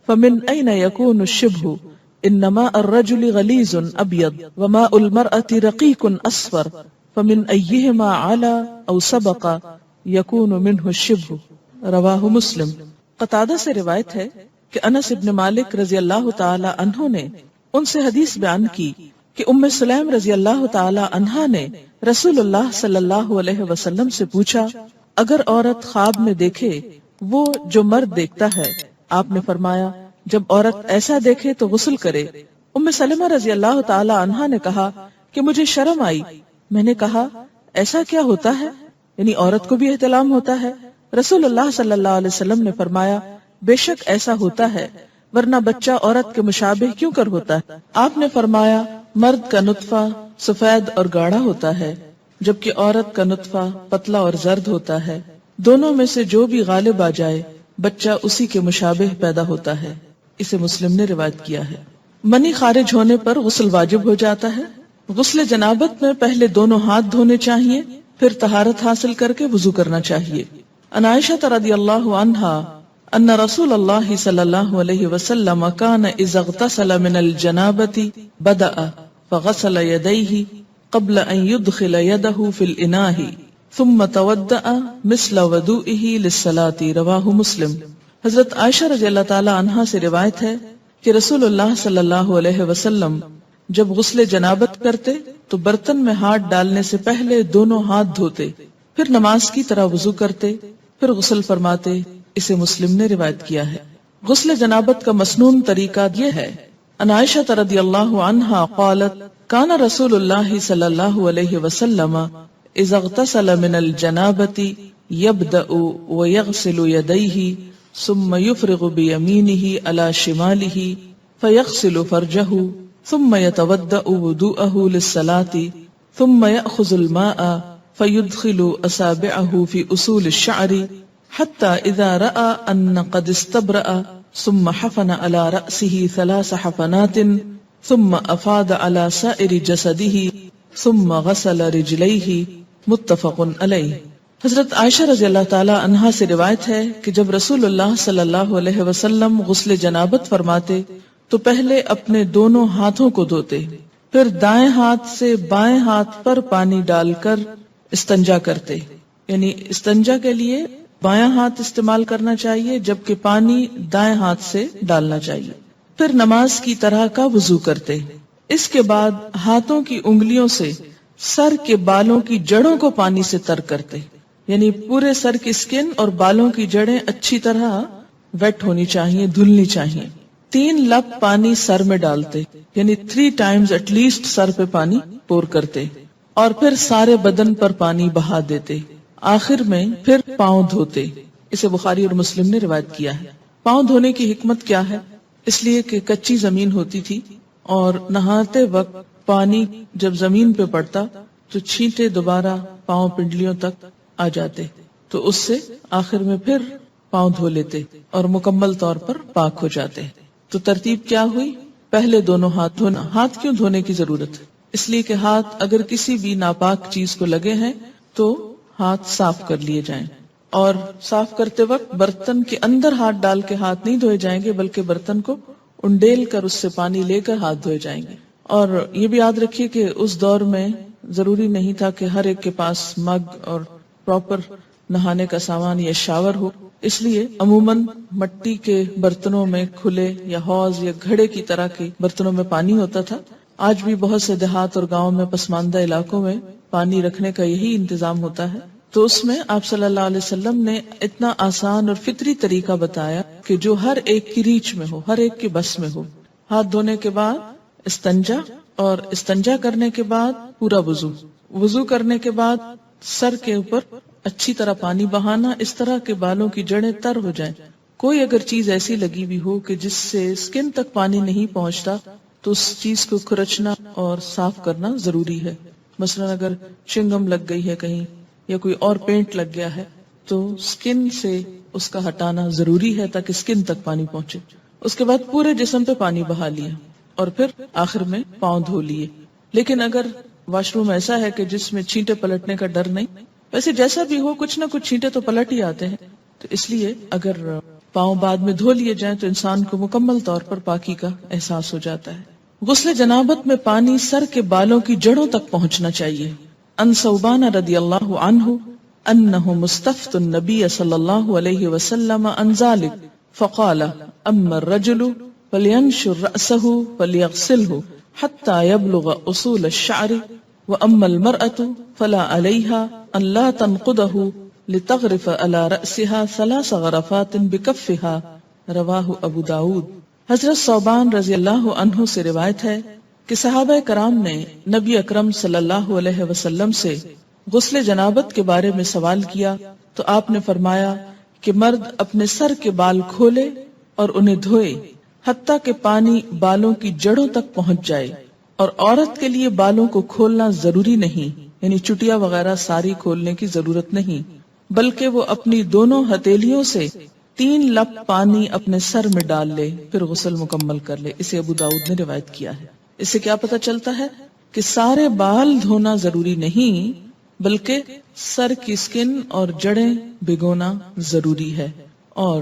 فمن اين يكون الشبه؟ انما الرجل غليظ ابيض وماء المرأة رقيق اصفر فمن ايهما على او سبق يكون منه الشبه. رواہ مسلم. قتادہ سے روایت ہے کہ انس ابن مالک رضی اللہ تعالی عنہ نے ان سے حدیث بیان کی کہ ام سلیم رضی اللہ تعالی عنہا نے رسول اللہ صلی اللہ علیہ وسلم سے پوچھا، اگر عورت خواب میں دیکھے وہ جو مرد دیکھتا ہے، آپ نے فرمایا جب عورت ایسا دیکھے تو غسل کرے. ام سلمہ رضی اللہ تعالی عنہا نے کہا کہ مجھے شرم آئی. میں نے کہا ایسا کیا ہوتا ہے؟ یعنی عورت کو بھی احتلام ہوتا ہے؟ رسول اللہ صلی اللہ علیہ وسلم نے فرمایا بے شک ایسا ہوتا ہے، ورنہ بچہ عورت کے مشابہ کیوں کر ہوتا ہے؟ آپ نے فرمایا مرد کا نطفہ سفید اور گاڑھا ہوتا ہے جبکہ عورت کا نطفہ پتلا اور زرد ہوتا ہے. دونوں میں سے جو بھی غالب آ جائے بچہ اسی کے مشابہ پیدا ہوتا ہے. اسے مسلم نے روایت کیا ہے. منی خارج ہونے پر غسل واجب ہو جاتا ہے. غسل جنابت میں پہلے دونوں ہاتھ دھونے چاہیے، پھر طہارت حاصل کر کے وضو کرنا چاہیے. عن عائشہ رضی اللہ عنہا ان رسول اللہ صلی اللہ علیہ وسلم کان اذا اغتسل من الجنابة بدأ فغسل يديه قبل ان يدخل يده في الاناء ثم تودأ مثل وضوئه للصلاة. رواہ مسلم. حضرت عائشہ رضی اللہ تعالی عنہا سے روایت ہے کہ رسول اللہ صلی اللہ علیہ وسلم جب غسل جنابت کرتے تو برتن میں ہاتھ ڈالنے سے پہلے دونوں ہاتھ دھوتے، پھر نماز کی طرح وضو کرتے، پھر غسل فرماتے. اسے مسلم نے روایت کیا ہے. غسل جنابت کا مسنون طریقہ یہ ہے. عن عائشہ رضی اللہ عنہا قالت کان رسول اللہ صلی اللہ علیہ وسلم اذا اغتسل من الجنابة يبدأ ويغسل يديه ثم يفرغ بيمينه على شماله فيغسل فرجه ثم يتودأ وضوءه للصلاة ثم يأخذ الماء فيدخل أصابعه في أصول الشعر حتى إذا رأى أن قد استبرأ ثم حفن على رأسه 3 حفنات ثم أفاض على سائر جسده ثم غسل رجليه. متفق علیہ. حضرت عائشہ رضی اللہ تعالی عنہا سے روایت ہے کہ جب رسول اللہ صلی اللہ علیہ وسلم غسل جنابت فرماتے تو پہلے اپنے دونوں ہاتھوں کو دھوتے، پھر دائیں ہاتھ سے بائیں ہاتھ پر پانی ڈال کر استنجا کرتے. یعنی استنجا کے لیے بایاں ہاتھ استعمال کرنا چاہیے جبکہ پانی دائیں ہاتھ سے ڈالنا چاہیے. پھر نماز کی طرح کا وضو کرتے. اس کے بعد ہاتھوں کی انگلیوں سے سر کے بالوں کی جڑوں کو پانی سے تر کرتے، یعنی پورے سر کی سکن اور بالوں کی جڑیں اچھی طرح ویٹ ہونی چاہیے، دھلنی چاہیے۔ 3 لپ پانی سر میں ڈالتے، یعنی 3 times ایٹ لیسٹ سر پہ پانی پور کرتے، اور پھر سارے بدن پر پانی بہا دیتے، آخر میں پھر پاؤں دھوتے۔ اسے بخاری اور مسلم نے روایت کیا ہے۔ پاؤں دھونے کی حکمت کیا ہے؟ اس لیے کہ کچی زمین ہوتی تھی اور نہاتے وقت پانی جب زمین پہ پڑتا تو چھینٹے دوبارہ پاؤں پنڈلیوں تک آ جاتے، تو اس سے آخر میں پھر پاؤں دھو لیتے اور مکمل طور پر پاک ہو جاتے۔ تو ترتیب کیا ہوئی؟ پہلے دونوں ہاتھ دھونا۔ ہاتھ کیوں دھونے کی ضرورت ہے؟ اس لیے کہ ہاتھ اگر کسی بھی ناپاک چیز کو لگے ہیں تو ہاتھ صاف کر لیے جائیں، اور صاف کرتے وقت برتن کے اندر ہاتھ ڈال کے ہاتھ نہیں دھوئے جائیں گے، بلکہ برتن کو انڈیل کر اس سے پانی لے کر ہاتھ دھوئے جائیں گے۔ اور یہ بھی یاد رکھیے کہ اس دور میں ضروری نہیں تھا کہ ہر ایک کے پاس مگ اور پراپر نہانے کا سامان یا شاور ہو، اس لیے عموماً مٹی کے برتنوں میں کھلے یا حوض یا گھڑے کی طرح کے برتنوں میں پانی ہوتا تھا۔ آج بھی بہت سے دیہات اور گاؤں میں پسماندہ علاقوں میں پانی رکھنے کا یہی انتظام ہوتا ہے، تو اس میں آپ صلی اللہ علیہ وسلم نے اتنا آسان اور فطری طریقہ بتایا کہ جو ہر ایک کی ریچ میں ہو، ہر ایک کے بس میں ہو۔ ہاتھ دھونے کے بعد استنجا، اور استنجا کرنے کے بعد پورا وضو کرنے کے بعد سر کے اوپر اچھی طرح پانی بہانا، اس طرح کے بالوں کی جڑیں تر ہو جائیں۔ کوئی اگر چیز ایسی لگی ہوئی ہو کہ جس سے سکن تک پانی نہیں پہنچتا تو اس چیز کو کھرچنا اور صاف کرنا ضروری ہے۔ مثلا اگر چنگم لگ گئی ہے کہیں یا کوئی اور پینٹ لگ گیا ہے تو سکن سے اس کا ہٹانا ضروری ہے تاکہ سکن تک پانی پہنچے۔ اس کے بعد پورے جسم پہ پانی بہا لیا اور پھر آخر میں پاؤں دھو لیے۔ لیکن اگر واش روم ایسا ہے کہ جس میں چھینٹے پلٹنے کا ڈر نہیں، ویسے جیسا بھی ہو کچھ نہ کچھ چھینٹے تو پلٹ ہی آتے ہیں، تو اس لیے اگر پاؤں بعد میں دھو لیے جائیں تو انسان کو مکمل طور پر پاکی کا احساس ہو جاتا ہے۔ غسل جنابت میں پانی سر کے بالوں کی جڑوں تک پہنچنا چاہیے۔ ان ثوبان رضی اللہ عنہ انہ مستفت النبی صلی اللہ علیہ وسلم عن ذلك فقال اما الرجل فلینشر رأسه فلیغسله حتى يبلغ اصول الشعر واما المرأة فلا عليها ان لا تنقضه لتغرف على رأسها 3 غرفات بكفها رواہ ابو داود۔ حضرت ثوبان رضی اللہ عنہ سے روایت ہے کہ صحابہ کرام نے نبی اکرم صلی اللہ علیہ وسلم سے غسل جنابت کے بارے میں سوال کیا تو آپ نے فرمایا کہ مرد اپنے سر کے بال کھولے اور انہیں دھوئے حتیٰ کہ پانی بالوں کی جڑوں تک پہنچ جائے، اور عورت کے لیے بالوں کو کھولنا ضروری نہیں، یعنی چٹیا وغیرہ ساری کھولنے کی ضرورت نہیں، بلکہ وہ اپنی دونوں ہتھیلیوں سے 3 لپ پانی اپنے سر میں ڈال لے پھر غسل مکمل کر لے۔ اسے ابو داؤد نے روایت کیا ہے۔ اس سے کیا پتہ چلتا ہے کہ سارے بال دھونا ضروری نہیں، بلکہ سر کی سکن اور جڑیں بھگونا ضروری ہے، اور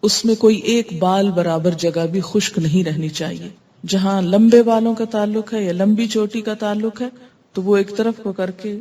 اس میں کوئی ایک بال برابر جگہ بھی خشک نہیں رہنی چاہیے۔ جہاں لمبے بالوں کا تعلق ہے یا لمبی چوٹی کا تعلق ہے تو وہ ایک طرف کو کر کے،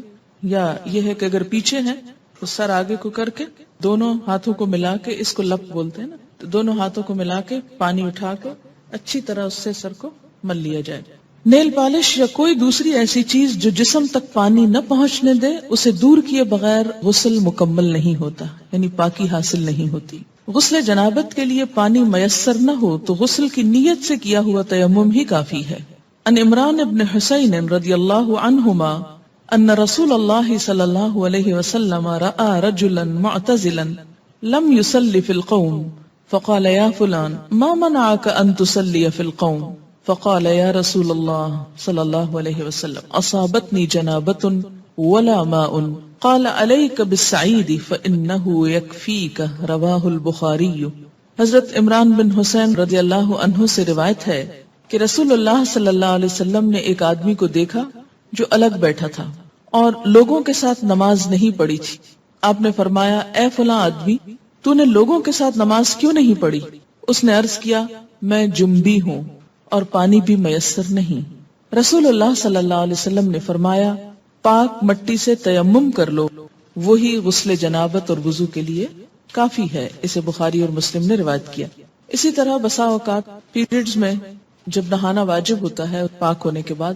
یا یہ ہے کہ اگر پیچھے ہیں تو سر آگے کو کر کے دونوں ہاتھوں کو ملا کے، اس کو لپ بولتے ہیں نا، تو دونوں ہاتھوں کو ملا کے پانی اٹھا کے اچھی طرح اس سے سر کو مل لیا جائے۔ نیل پالش یا کوئی دوسری ایسی چیز جو جسم تک پانی نہ پہنچنے دے، اسے دور کیے بغیر غسل مکمل نہیں ہوتا، یعنی پاکی حاصل نہیں ہوتی۔ غسل جنابت کے لیے پانی میسر نہ ہو تو غسل کی نیت سے کیا ہوا تیمم ہی کافی ہے۔ ان عمران ابن حسین رضی اللہ عنہما ان رسول اللہ صلی اللہ علیہ وسلم رأى رجلا معتزلا لم يصلي في القوم فقال يا فلان ما منعك ان تصلي في القوم فقال يا رسول الله صلى الله عليه وسلم اصابتني جنابة ولا ماء قال عليك بالسعيد فانه يكفيك رواه البخاري۔ حضرت عمران بن حسین رضی اللہ عنہ سے روایت ہے کہ رسول اللہ صلی اللہ علیہ وسلم نے ایک آدمی کو دیکھا جو الگ بیٹھا تھا اور لوگوں کے ساتھ نماز نہیں پڑھی تھی۔ آپ نے فرمایا اے فلاں آدمی، تو نے لوگوں کے ساتھ نماز کیوں نہیں پڑھی؟ اس نے عرض کیا میں جنبی ہوں اور پانی بھی میسر نہیں۔ رسول اللہ صلی اللہ علیہ وسلم نے فرمایا پاک مٹی سے تیمم کر لو، وہی غسل جنابت اور وضو کے لیے کافی ہے۔ اسے بخاری اور مسلم نے روایت کیا۔ اسی طرح بسا اوقات پیریڈز میں جب نہانا واجب ہوتا ہے پاک ہونے کے بعد،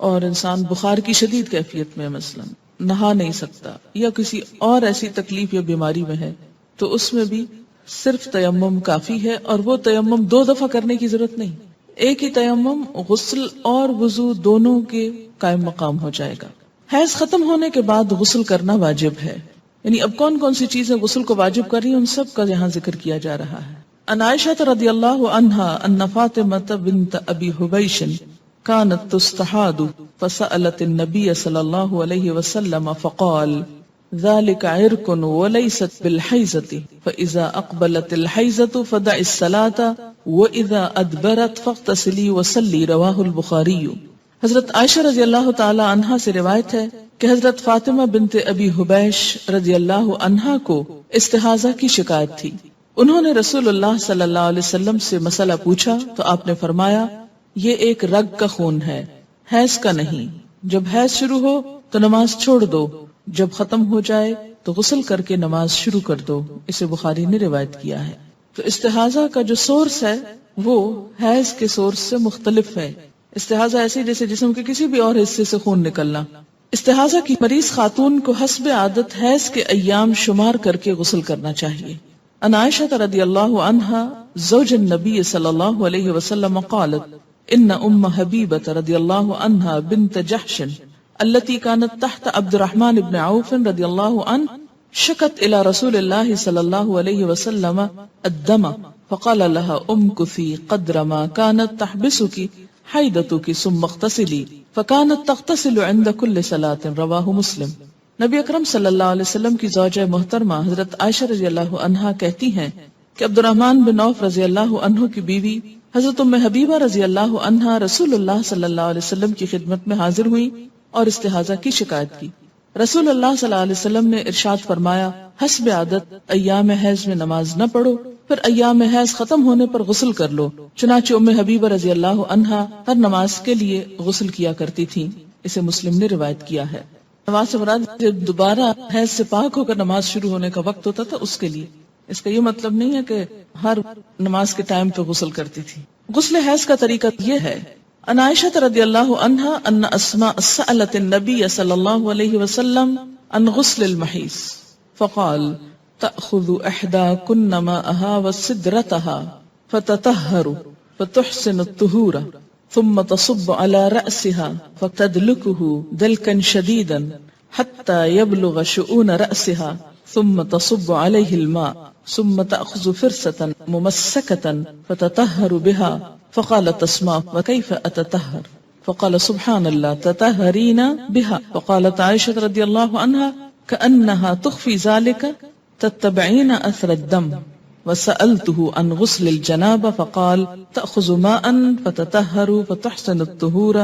اور انسان بخار کی شدید کیفیت میں مثلا نہا نہیں سکتا یا کسی اور ایسی تکلیف یا بیماری میں ہے، تو اس میں بھی صرف تیمم کافی ہے، اور وہ تیمم 2 دفعہ کرنے کی ضرورت نہیں، ایک ہی تیمم غسل اور وضو دونوں کے قائم مقام ہو جائے گا۔ حیض ختم ہونے کے بعد غسل کرنا واجب ہے، یعنی اب کون کون سی چیزیں غسل کو واجب کر رہی ہیں ان سب کا یہاں ذکر کیا جا رہا ہے۔ عن عائشہ رضی اللہ عنہا ان فاطمہ بنت ابی حبیش كانت تستحاض فسألت النبي صلى الله عليه وسلم فقال ذلك عرق وليست بالحيضة فإذا أقبلت الحيضة فدع الصلاة وإذا أدبرت فاغتسلي وصلي رواه البخاري۔ حضرت عائشہ رضی اللہ تعالی عنہا سے روایت ہے کہ حضرت فاطمہ بنت ابی حبیش رضی اللہ عنہا کو استحاضہ کی شکایت تھی۔ انہوں نے رسول اللہ صلی اللہ علیہ وسلم سے مسئلہ پوچھا تو آپ نے فرمایا یہ ایک رگ کا خون ہے، حیض کا نہیں، جب حیض شروع ہو تو نماز چھوڑ دو، جب ختم ہو جائے تو غسل کر کے نماز شروع کر دو۔ اسے بخاری نے روایت کیا ہے۔ تو استحاضہ کا جو سورس ہے وہ حیض کے سورس سے مختلف ہے۔ استحاضہ ایسے جیسے جسم کے کسی بھی اور حصے سے خون نکلنا۔ استحاضہ کی مریض خاتون کو حسب عادت حیض کے ایام شمار کر کے غسل کرنا چاہیے۔ عن عائشہ رضی اللہ عنہا زوج النبی صلی اللہ علیہ وسلم قالت ان ام حبیبۃ رضی اللہ عنہا بنت جحش التي كانت تحت عبد الرحمن بن عوف رضی اللہ عنہ شکت الى رسول اللہ صلی اللہ علیہ وسلم الدم فقال لها امكثي قدر ما كانت تحبسك حیدتك ثم اغتسلی فكانت تغتسل عند كل صلاة رواہ مسلم۔ نبی اکرم صلی اللہ علیہ وسلم کی زوجہ محترمہ حضرت عائشہ رضی اللہ عنہا کہتی ہیں کہ عبد الرحمن بن عوف رضی اللہ عنہ کی بیوی حضرت ام حبیبہ رضی اللہ عنہا رسول اللہ صلی اللہ علیہ وسلم کی خدمت میں حاضر ہوئی اور استحاضہ کی شکایت کی۔ رسول اللہ صلی اللہ علیہ وسلم نے ارشاد فرمایا حسب عادت ایام حیض میں نماز نہ پڑھو، پھر ایام حیض ختم ہونے پر غسل کر لو۔ چنانچہ ام حبیبہ رضی اللہ عنہا ہر نماز کے لیے غسل کیا کرتی تھیں۔ اسے مسلم نے روایت کیا ہے۔ نماز سے مراد جب دوبارہ حیض سے پاک ہو کر نماز شروع ہونے کا وقت ہوتا تھا اس کے لیے، اس کا یہ مطلب نہیں ہے کہ ہر نماز کے ٹائم پہ غسل کرتی تھی۔ غسل حیض کا طریقہ یہ ہے۔ عن عائشہ رضی اللہ عنہا ان اسماء سألت النبی صلی اللہ علیہ وسلم عن غسل المحیض فقال تأخذ احداكن ماءها وسدرتها فتطهر فتحسن الطهور ثم تصب على رأسها فتدلكه دلكا شديدا حتى يبلغ شؤون رأسها ثم تصب عليه الماء ثم تأخذ فرصة ممسكة فتطهر بها فقالت اسماء وكيف أتطهر فقال سبحان الله تطهرين بها فقالت عائشة رضي الله عنها كأنها تخفي ذلك تتبعين أثر الدم وسألته عن غسل الجنابة فقال تأخذ ماء فتطهر فتحسن الطهور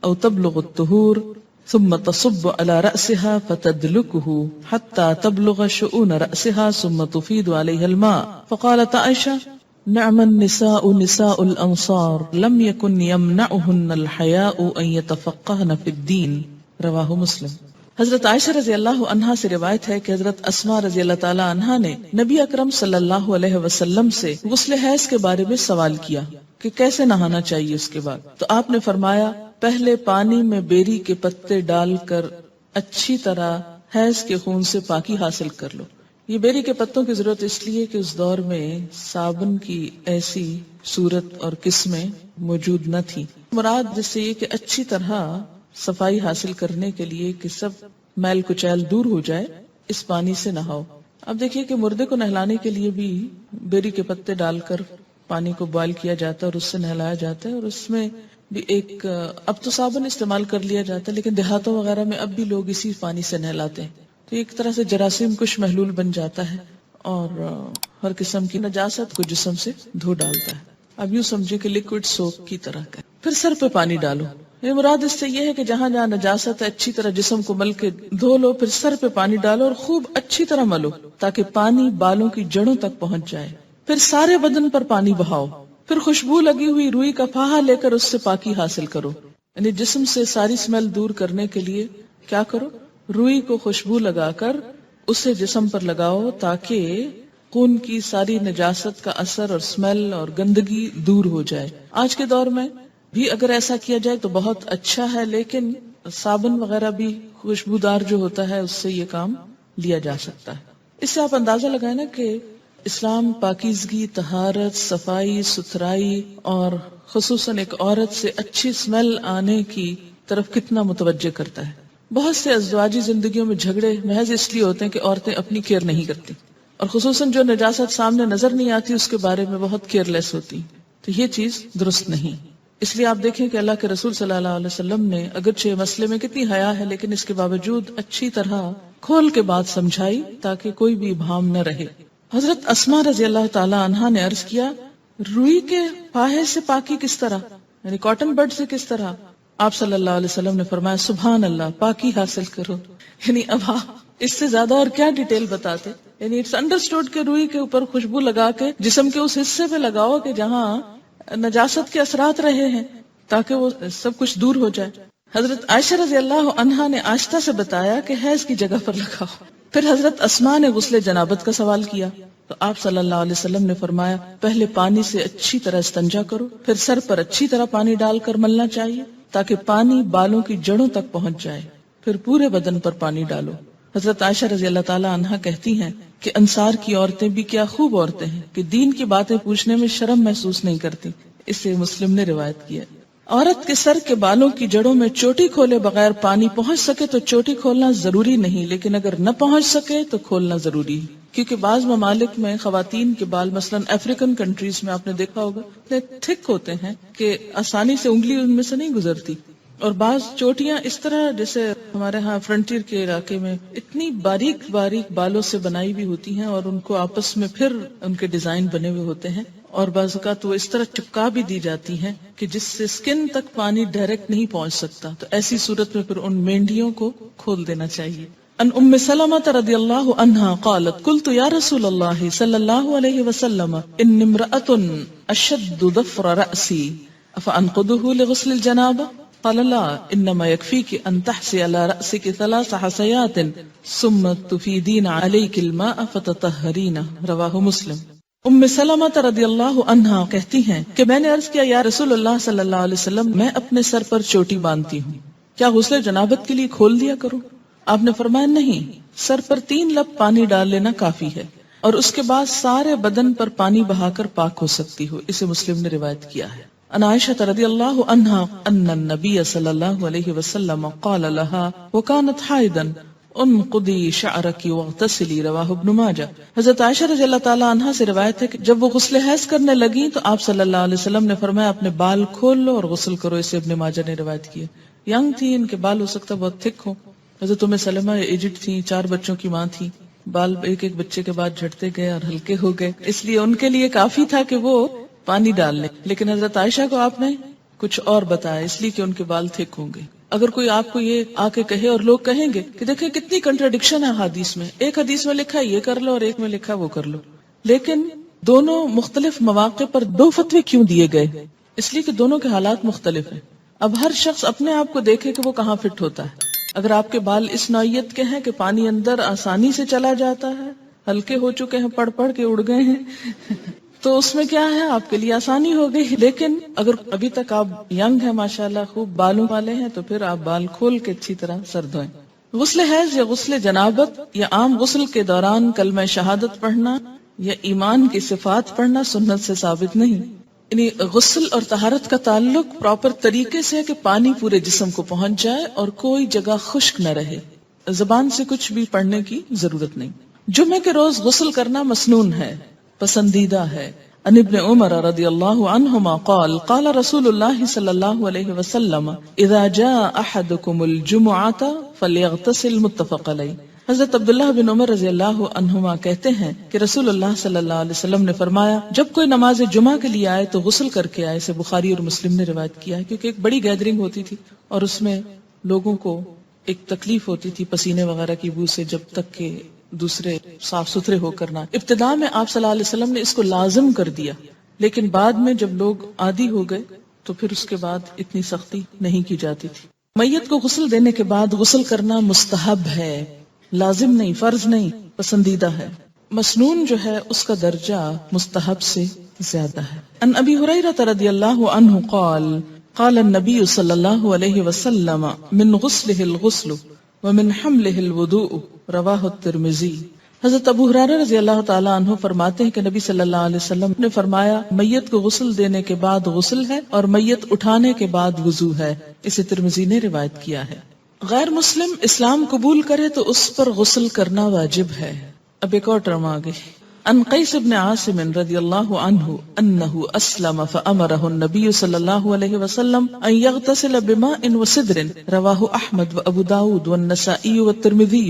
أو تبلغ الطهور ثم تصب على رأسها فتدلكه حتى تبلغ شؤون رأسها ثم تفيد عليها الماء فقالت عائشة نعم النساء نساء الأنصار لم يكن يمنعهن الحياء أن يتفقهن في الدين رواه مسلم۔ حضرت عائشہ رضی اللہ عنہا سے روایت ہے کہ حضرت اسماء رضی اللہ تعالی عنہا نے نبی اکرم صلی اللہ علیہ وسلم سے غسل حیض کے بارے میں سوال کیا کہ کیسے نہانا چاہیے اس کے بعد، تو آپ نے فرمایا پہلے پانی میں بیری کے پتے ڈال کر اچھی طرح حیض کے خون سے پاکی حاصل کر لو۔ یہ بیری کے پتوں کی ضرورت اس لیے کہ اس دور میں صابن کی ایسی صورت اور قسمیں موجود نہ تھی۔ مراد جس سے یہ کہ اچھی طرح صفائی حاصل کرنے کے لیے کہ سب میل کچیل دور ہو جائے اس پانی سے نہاؤ۔ اب دیکھیے کہ مردے کو نہلانے کے لیے بھی بیری کے پتے ڈال کر پانی کو بوائل کیا جاتا ہے اور اس سے نہلایا جاتا ہے، اور اس میں بھی ایک اب تو صابن استعمال کر لیا جاتا ہے لیکن دیہاتوں وغیرہ میں اب بھی لوگ اسی پانی سے نہلاتے ہیں، تو ایک طرح سے جراثیم کش محلول بن جاتا ہے اور ہر قسم کی نجاست کو جسم سے دھو ڈالتا ہے۔ اب یوں سمجھے کہ لیکوڈ سوپ کی طرح کا۔ پھر سر پہ پانی ڈالو، یہ مراد اس سے یہ ہے کہ جہاں جہاں نجاست ہے اچھی طرح جسم کو مل کے دھو لو، پھر سر پہ پانی ڈالو اور خوب اچھی طرح ملو تاکہ پانی بالوں کی جڑوں تک پہنچ جائے۔ پھر سارے بدن پر پانی بہاؤ، پھر خوشبو لگی ہوئی روئی کا پھاہا لے کر اس سے پاکی حاصل کرو، یعنی جسم سے ساری اسمیل دور کرنے کے لیے کیا کرو، روئی کو خوشبو لگا کر اسے جسم پر لگاؤ تاکہ خون کی ساری نجاست کا اثر اور اسمیل اور گندگی دور ہو جائے. آج کے دور میں بھی اگر ایسا کیا جائے تو بہت اچھا ہے، لیکن صابن وغیرہ بھی خوشبودار جو ہوتا ہے اس سے یہ کام لیا جا سکتا ہے. اس سے آپ اندازہ لگائیں نا کہ اسلام پاکیزگی، طہارت، صفائی ستھرائی اور خصوصاً ایک عورت سے اچھی اسمیل آنے کی طرف کتنا متوجہ کرتا ہے. بہت سے ازدواجی زندگیوں میں جھگڑے محض اس لیے ہوتے ہیں کہ عورتیں اپنی کیئر نہیں کرتی، اور خصوصاً جو نجاست سامنے نظر نہیں آتی اس کے بارے میں بہت کیئر لیس ہوتی. تو یہ چیز درست نہیں. اس لیے آپ دیکھیں کہ اللہ کے رسول صلی اللہ علیہ وسلم نے اگرچہ مسئلے میں کتنی حیا ہے لیکن اس کے باوجود اچھی طرح کھول کے بات سمجھائی تاکہ کوئی بھی ابہام نہ رہے. حضرت اسماء رضی اللہ تعالی عنہا نے عرض کیا، روئی کے پاہے سے پاکی کس طرح، یعنی کاٹن بڈ سے کس طرح؟ آپ صلی اللہ علیہ وسلم نے فرمایا سبحان اللہ، پاکی حاصل کرو. یعنی اب آپ اس سے زیادہ اور کیا ڈیٹیل بتاتے. یعنی اٹس انڈرسٹوڈ کہ روئی کے اوپر خوشبو لگا کے جسم کے اس حصے پہ لگاؤ کہ جہاں نجاست کے اثرات رہے ہیں تاکہ وہ سب کچھ دور ہو جائے. حضرت عائشہ رضی اللہ عنہا نے آہستہ سے بتایا کہ حیض کی جگہ پر لگاؤ. پھر حضرت اسماء نے غسل جنابت کا سوال کیا تو آپ صلی اللہ علیہ وسلم نے فرمایا پہلے پانی سے اچھی طرح استنجا کرو، پھر سر پر اچھی طرح پانی ڈال کر ملنا چاہیے تاکہ پانی بالوں کی جڑوں تک پہنچ جائے، پھر پورے بدن پر پانی ڈالو. حضرت عائشہ رضی اللہ تعالی عنہا کہتی ہیں کہ انصار کی عورتیں بھی کیا خوب عورتیں ہیں کہ دین کی باتیں پوچھنے میں شرم محسوس نہیں کرتی. اسے مسلم نے روایت کیا. عورت کے سر کے بالوں کی جڑوں میں چوٹی کھولے بغیر پانی پہنچ سکے تو چوٹی کھولنا ضروری نہیں، لیکن اگر نہ پہنچ سکے تو کھولنا ضروری ہے، کیونکہ بعض ممالک میں خواتین کے بال مثلا افریقن کنٹریز میں آپ نے دیکھا ہوگا اتنے تھک ہوتے ہیں کہ آسانی سے انگلی ان میں سے نہیں گزرتی، اور بعض چوٹیاں اس طرح جیسے ہمارے ہاں فرنٹیر کے علاقے میں اتنی باریک باریک بالوں سے بنائی بھی ہوتی ہیں اور ان کو آپس میں پھر ان کے ڈیزائن بنے ہوئے ہوتے ہیں، اور بعض اوقات وہ اس طرح چپکا بھی دی جاتی ہیں کہ جس سے سکن تک پانی ڈائریکٹ نہیں پہنچ سکتا. تو ایسی صورت میں پھر ان مینڈیوں کو کھول دینا چاہیے. ان ام سلمہ رضی اللہ عنہا قالت قلت یا رسول اللہ صلی اللہ علیہ وسلم ان امرأة اشد ضفر رأسی افانقضه لغسل الجنابہ قال لا انما يكفيك ان تحسي على رأسك 3 حسيات ثم تفيدين عليك الماء فتطهرين رواہ مسلم. ام سلمہ رضی اللہ عنہا کہتی ہیں کہ میں نے عرض کیا یا رسول اللہ صلی اللہ علیہ وسلم میں اپنے سر پر چوٹی باندھتی ہوں، کیا غسل جنابت کے لیے کھول دیا کروں؟ آپ نے فرمایا نہیں، سر پر 3 لب پانی ڈال لینا کافی ہے اور اس کے بعد سارے بدن پر پانی بہا کر پاک ہو سکتی ہو. اسے مسلم نے روایت کیا ہے. عن عائشہ رضی اللہ عنہا ان النبی صلی اللہ علیہ وسلم قال لها وكانت حائضا انقضی شعرکی واغتسلی رواہ ابن ماجہ. حضرت عائشہ رضی اللہ تعالی عنہا سے روایت ہے کہ جب وہ غسل حیض کرنے لگی تو آپ صلی اللہ علیہ وسلم نے فرمایا اپنے بال کھول لو اور غسل کرو. اسے ابن ماجہ نے روایت کی. ینگ تھی، ان کے بال ہو سکتا بہت تھک ہو. حضرت ام سلمہ ایجڈ تھی، 4 بچوں کی ماں تھی، بال ایک ایک بچے کے بعد جھڑتے گئے اور ہلکے ہو گئے، اس لیے ان کے لیے کافی تھا کہ وہ پانی ڈال لیں. لیکن حضرت عائشہ کو آپ نے کچھ اور بتایا اس لیے کہ ان کے بال تھک ہوں گے. اگر کوئی آپ کو یہ آ کے کہے اور لوگ کہیں گے کہ دیکھیں کتنی کنٹراڈکشن ہے حدیث میں، ایک حدیث میں لکھا یہ کر لو اور ایک میں لکھا وہ کر لو، لیکن دونوں مختلف مواقع پر 2 فتوے کیوں دیے گئے؟ اس لیے کہ دونوں کے حالات مختلف ہیں. اب ہر شخص اپنے آپ کو دیکھے کہ وہ کہاں فٹ ہوتا ہے. اگر آپ کے بال اس نوعیت کے ہیں کہ پانی اندر آسانی سے چلا جاتا ہے، ہلکے ہو چکے ہیں، پڑ پڑ کے اڑ گئے ہیں تو اس میں کیا ہے، آپ کے لیے آسانی ہو گئی. لیکن اگر ابھی تک آپ ینگ ہیں، ماشاءاللہ خوب بالوں والے ہیں، تو پھر آپ بال کھول کے اچھی طرح سر دھوئیں. غسل حیض یا غسل جنابت یا عام غسل کے دوران کلمہ شہادت پڑھنا یا ایمان کی صفات پڑھنا سنت سے ثابت نہیں. یعنی غسل اور طہارت کا تعلق پراپر طریقے سے ہے کہ پانی پورے جسم کو پہنچ جائے اور کوئی جگہ خشک نہ رہے. زبان سے کچھ بھی پڑھنے کی ضرورت نہیں. جمعے کے روز غسل کرنا مسنون ہے، پسندیدہ ہے. عن ابن عمر رضی اللہ عنہما قال قال رسول اللہ صلی اللہ علیہ وسلم اذا جاء احدکم الجمعة فلیغتسل متفق علیہ. حضرت عبداللہ بن عمر رضی اللہ عنہما کہتے ہیں کہ رسول اللہ صلی اللہ علیہ وسلم نے فرمایا جب کوئی نماز جمعہ کے لیے آئے تو غسل کر کے آئے. اسے بخاری اور مسلم نے روایت کیا ہے کیونکہ ایک بڑی گیدرنگ ہوتی تھی اور اس میں لوگوں کو ایک تکلیف ہوتی تھی پسینے وغیرہ کی بو سے، جب تک کہ دوسرے صاف ستھرے ہو کرنا. ابتداء میں آپ صلی اللہ علیہ وسلم نے اس کو لازم کر دیا، لیکن بعد میں جب لوگ عادی ہو گئے تو پھر اس کے بعد اتنی سختی نہیں کی جاتی تھی. میت کو غسل دینے کے بعد غسل کرنا مستحب ہے، لازم نہیں، فرض نہیں، پسندیدہ ہے. مسنون جو ہے اس کا درجہ مستحب سے زیادہ ہے. ان ابی ہریرہ رضی اللہ عنہ قال قال النبی صلی اللہ علیہ وسلم من غسلہ الغسل ومن حملہ الوضوء رواہ الترمذی. حضرت ابو ہریرہ رضی اللہ تعالیٰ عنہ فرماتے ہیں کہ نبی صلی اللہ علیہ وسلم نے فرمایا میت کو غسل دینے کے بعد غسل ہے اور میت اٹھانے کے بعد وضو ہے. اسے ترمذی نے روایت کیا ہے. غیر مسلم اسلام قبول کرے تو اس پر غسل کرنا واجب ہے. اب ایک اور ٹرم آگے. ان قیس بن عاصم رضی اللہ عنہ انه اسلم فامرہ النبی صلی اللہ علیہ وسلم ان یغتسل بماء وسدر رواہ احمد و ابو داود والنسائی والترمذی.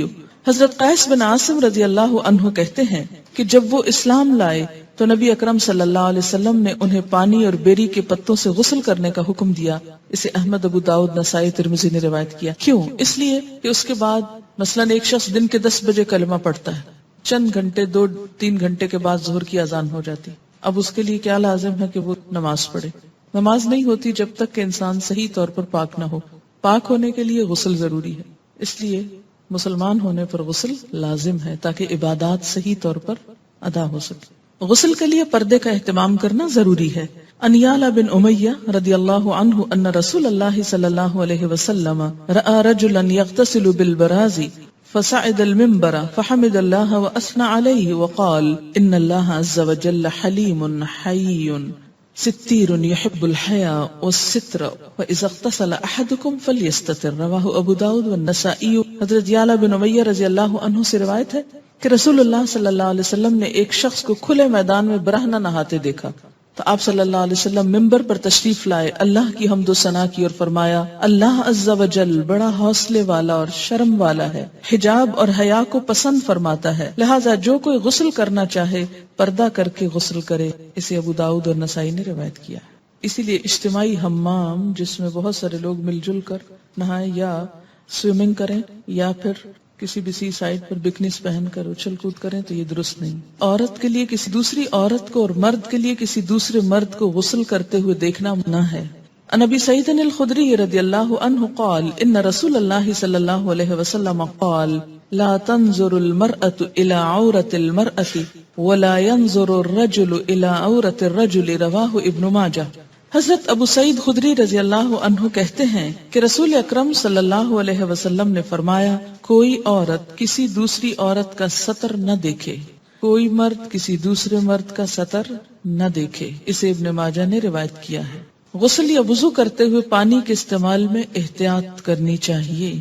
حضرت قیس بن عاصم رضی اللہ عنہ کہتے ہیں کہ جب وہ اسلام لائے تو نبی اکرم صلی اللہ علیہ وسلم نے انہیں پانی اور بیری کے پتوں سے غسل کرنے کا حکم دیا. اسے احمد، ابو داؤد، نسائی، ترمذی نے روایت کیا. کیوں؟ اس لیے کہ اس کے بعد مثلاً ایک شخص دن کے 10 بجے کلمہ پڑھتا ہے، چند گھنٹے 2-3 گھنٹے کے بعد ظہر کی اذان ہو جاتی. اب اس کے لیے کیا لازم ہے کہ وہ نماز پڑھے. نماز نہیں ہوتی جب تک کہ انسان صحیح طور پر پاک نہ ہو. پاک ہونے کے لیے غسل ضروری ہے. اس لیے مسلمان ہونے پر غسل لازم ہے تاکہ عبادات صحیح طور پر ادا ہو سکے. غسل کے لیے پردے کا اہتمام کرنا ضروری ہے. ان یعلا بن امیہ رضی اللہ عنہ ان رسول اللہ صلی اللہ علیہ وسلم رأى رجلا يغتسل بالبراز فصعد المنبر فحمد الله واثنى عليه وقال ان الله عز وجل حليم حي ستیر يحب الحیاء والستر واذا اغتسل احدكم فليستتر رواہ ابو داود والنسائی. حضرت یعلا بن امیہ رضی اللہ عنہ سے روایت ہے کہ رسول اللہ صلی اللہ علیہ وسلم نے ایک شخص کو کھلے میدان میں برہنہ نہاتے دیکھا تو آپ صلی اللہ علیہ وسلم ممبر پر تشریف لائے، اللہ کی حمد و ثنا کی اور فرمایا اللہ عز و جل بڑا حوصلے والا اور شرم والا ہے، حجاب اور حیا کو پسند فرماتا ہے، لہٰذا جو کوئی غسل کرنا چاہے پردہ کر کے غسل کرے. اسے ابو داؤد اور نسائی نے روایت کیا. اسی لیے اجتماعی حمام جس میں بہت سارے لوگ مل جل کر نہائیں یا سوئمنگ کریں یا پھر کسی بھی سی سائڈ پر بکنیز پہن کر اچھل کود کریں تو یہ درست نہیں. عورت کے لیے کسی دوسری عورت کو اور مرد کے لیے کسی دوسرے مرد کو غسل کرتے ہوئے دیکھنا منع ہے. عن ابی سعید الخدری رضی اللہ عنہ قال ان رسول اللہ صلی اللہ علیہ وسلم قال لا تنظر المرأة الى عورة المرأة ولا ينظر الرجل الى عورة الرجل رواہ ابن ماجہ. حضرت ابو سعید خدری رضی اللہ عنہ کہتے ہیں کہ رسول اکرم صلی اللہ علیہ وسلم نے فرمایا کوئی عورت کسی دوسری عورت کا سطر نہ دیکھے، کوئی مرد کسی دوسرے مرد کا سطر نہ دیکھے. اسے ابن ماجہ نے روایت کیا ہے. غسل یا وضو کرتے ہوئے پانی کے استعمال میں احتیاط کرنی چاہیے.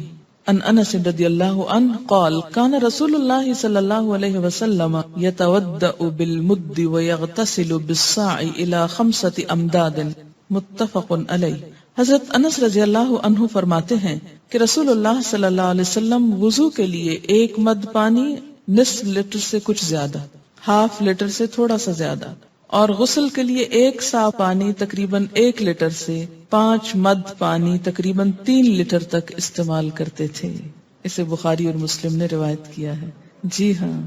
ان انس رضی اللہ عنہ قال کان رسول اللہ صلی اللہ علیہ وسلم یتودأ بالمد ویغتسل بالصاع الى 5 امداد متفق علیہ. حضرت انس رضی اللہ عنہ فرماتے ہیں کہ رسول اللہ صلی اللہ علیہ وسلم وضو کے لیے 1 مد پانی نصف لیٹر سے کچھ زیادہ، ½ لیٹر سے تھوڑا سا زیادہ، اور غسل کے لیے 1 سا پانی تقریباً 1 لیٹر سے 5 مد پانی تقریباً 3 لیٹر تک استعمال کرتے تھے. اسے بخاری اور مسلم نے روایت کیا ہے. جی ہاں،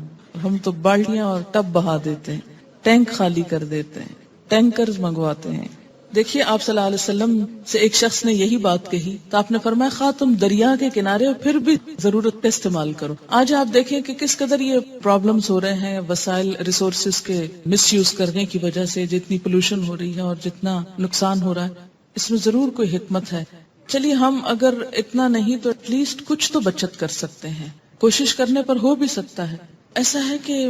ہم تو بالٹیاں اور ٹب بہا دیتے ہیں، ٹینک خالی کر دیتے ہیں، ٹینکرز منگواتے ہیں. دیکھیے آپ صلی اللہ علیہ وسلم سے ایک شخص نے یہی بات کہی تو آپ نے فرمایا خواہ تم دریا کے کنارے ہو پھر بھی ضرورت پہ استعمال کرو. آج آپ دیکھیں کہ کس قدر یہ پرابلمز ہو رہے ہیں وسائل ریسورسز کے مس یوز کرنے کی وجہ سے، جتنی پولوشن ہو رہی ہے اور جتنا نقصان ہو رہا ہے. اس میں ضرور کوئی حکمت ہے. چلیے ہم اگر اتنا نہیں تو ایٹ لیسٹ کچھ تو بچت کر سکتے ہیں، کوشش کرنے پر ہو بھی سکتا ہے. ایسا ہے کہ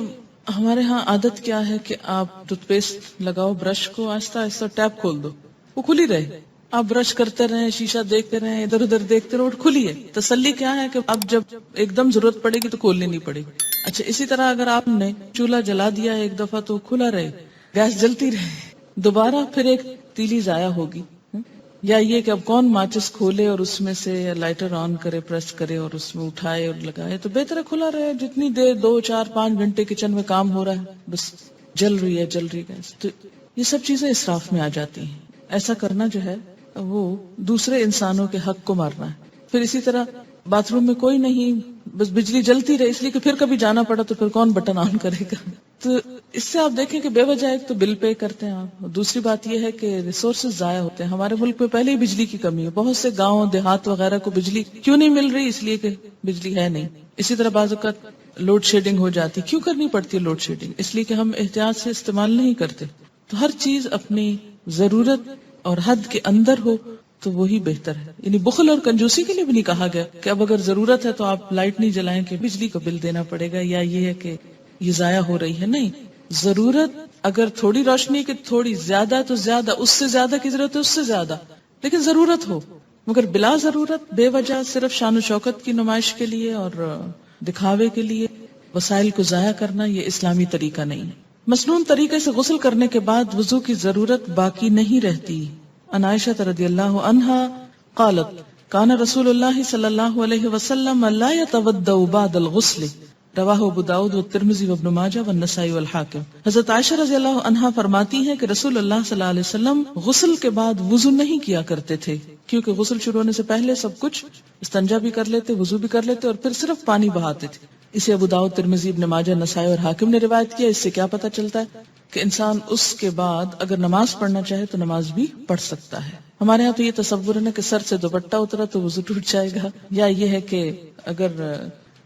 ہمارے ہاں عادت کیا ہے کہ آپ ٹوتھ پیسٹ لگاؤ، برش کو آہستہ آہستہ ٹیپ کھول دو، وہ کھلی رہے، آپ برش کرتے رہیں، شیشہ دیکھتے رہیں، ادھر ادھر دیکھتے رہو، کھلی ہے. تسلی کیا ہے کہ اب جب ایک دم ضرورت پڑے گی تو کھولنی نہیں پڑے گی. اچھا اسی طرح اگر آپ نے چولہا جلا دیا ایک دفعہ تو کھلا رہے، گیس جلتی رہے، دوبارہ پھر ایک تیلی ضائع ہوگی. یا یہ کہ اب کون ماچس کھولے اور اس میں سے لائٹر آن کرے، پریس کرے اور اس میں اٹھائے اور لگائے. تو بہتر ہے کھلا رہے، جتنی دیر 2 4 5 گھنٹے کچن میں کام ہو رہا ہے بس جل رہی ہے گیس. تو یہ سب چیزیں اسراف میں آ جاتی ہیں. ایسا کرنا جو ہے وہ دوسرے انسانوں کے حق کو مارنا ہے. پھر اسی طرح باتھ روم میں کوئی نہیں، بس بجلی جلتی رہے، اس لیے کہ پھر کبھی جانا پڑا تو پھر کون بٹن آن کرے گا. تو اس سے آپ دیکھیں کہ بے وجہ ایک تو بل پے کرتے ہیں آپ، دوسری بات یہ ہے کہ ریسورسز ضائع ہوتے ہیں. ہمارے ملک میں پہلے ہی بجلی کی کمی ہے، بہت سے گاؤں دیہات وغیرہ کو بجلی کیوں نہیں مل رہی؟ اس لیے کہ بجلی ہے نہیں. اسی طرح بعض اوقات لوڈ شیڈنگ ہو جاتی. کیوں کرنی پڑتی ہے لوڈ شیڈنگ؟ اس لیے کہ ہم احتیاط سے استعمال نہیں کرتے. تو ہر چیز اپنی ضرورت اور حد کے اندر ہو تو وہی بہتر ہے. یعنی بخل اور کنجوسی کے لیے بھی نہیں کہا گیا کہ اب اگر ضرورت ہے تو آپ لائٹ نہیں جلائیں کہ بجلی کا بل دینا پڑے گا, یا یہ ہے کہ یہ ضائع ہو رہی ہے. نہیں, ضرورت اگر تھوڑی روشنی کی تھوڑی, زیادہ تو زیادہ, اس سے زیادہ کی ضرورت ہے اس سے زیادہ, لیکن ضرورت ہو. مگر بلا ضرورت بے وجہ صرف شان و شوکت کی نمائش کے لیے اور دکھاوے کے لیے وسائل کو ضائع کرنا, یہ اسلامی طریقہ نہیں ہے. مسنون طریقے سے غسل کرنے کے بعد وضو کی ضرورت باقی نہیں رہتی. عن عائشہ رضی اللہ عنہا قالت کان رسول اللہ صلی اللہ علیہ وسلم لا يتوضأ بعد الغسل رواہ ابو داؤد والترمذی وابن ماجہ والنسائی والحاکم. حضرت عائشہ رضی اللہ عنہا فرماتی ہیں کہ رسول اللہ صلی اللہ علیہ وسلم غسل کے بعد وضو نہیں کیا کرتے تھے, کیونکہ غسل شروع ہونے سے پہلے سب کچھ استنجا بھی کر لیتے, وضو بھی کر لیتے اور پھر صرف پانی بہاتے تھے. اسے ابو داؤد, ترمذی, ابن ماجہ, نسائی اور حاکم نے روایت کیا. اس سے کیا پتہ چلتا ہے کہ انسان اس کے بعد اگر نماز پڑھنا چاہے تو نماز بھی پڑھ سکتا ہے. ہمارے ہاں تو یہ تصور ہے نا کہ سر سے دوپٹہ اترا تو وضو ٹوٹ جائے گا, یا یہ ہے کہ اگر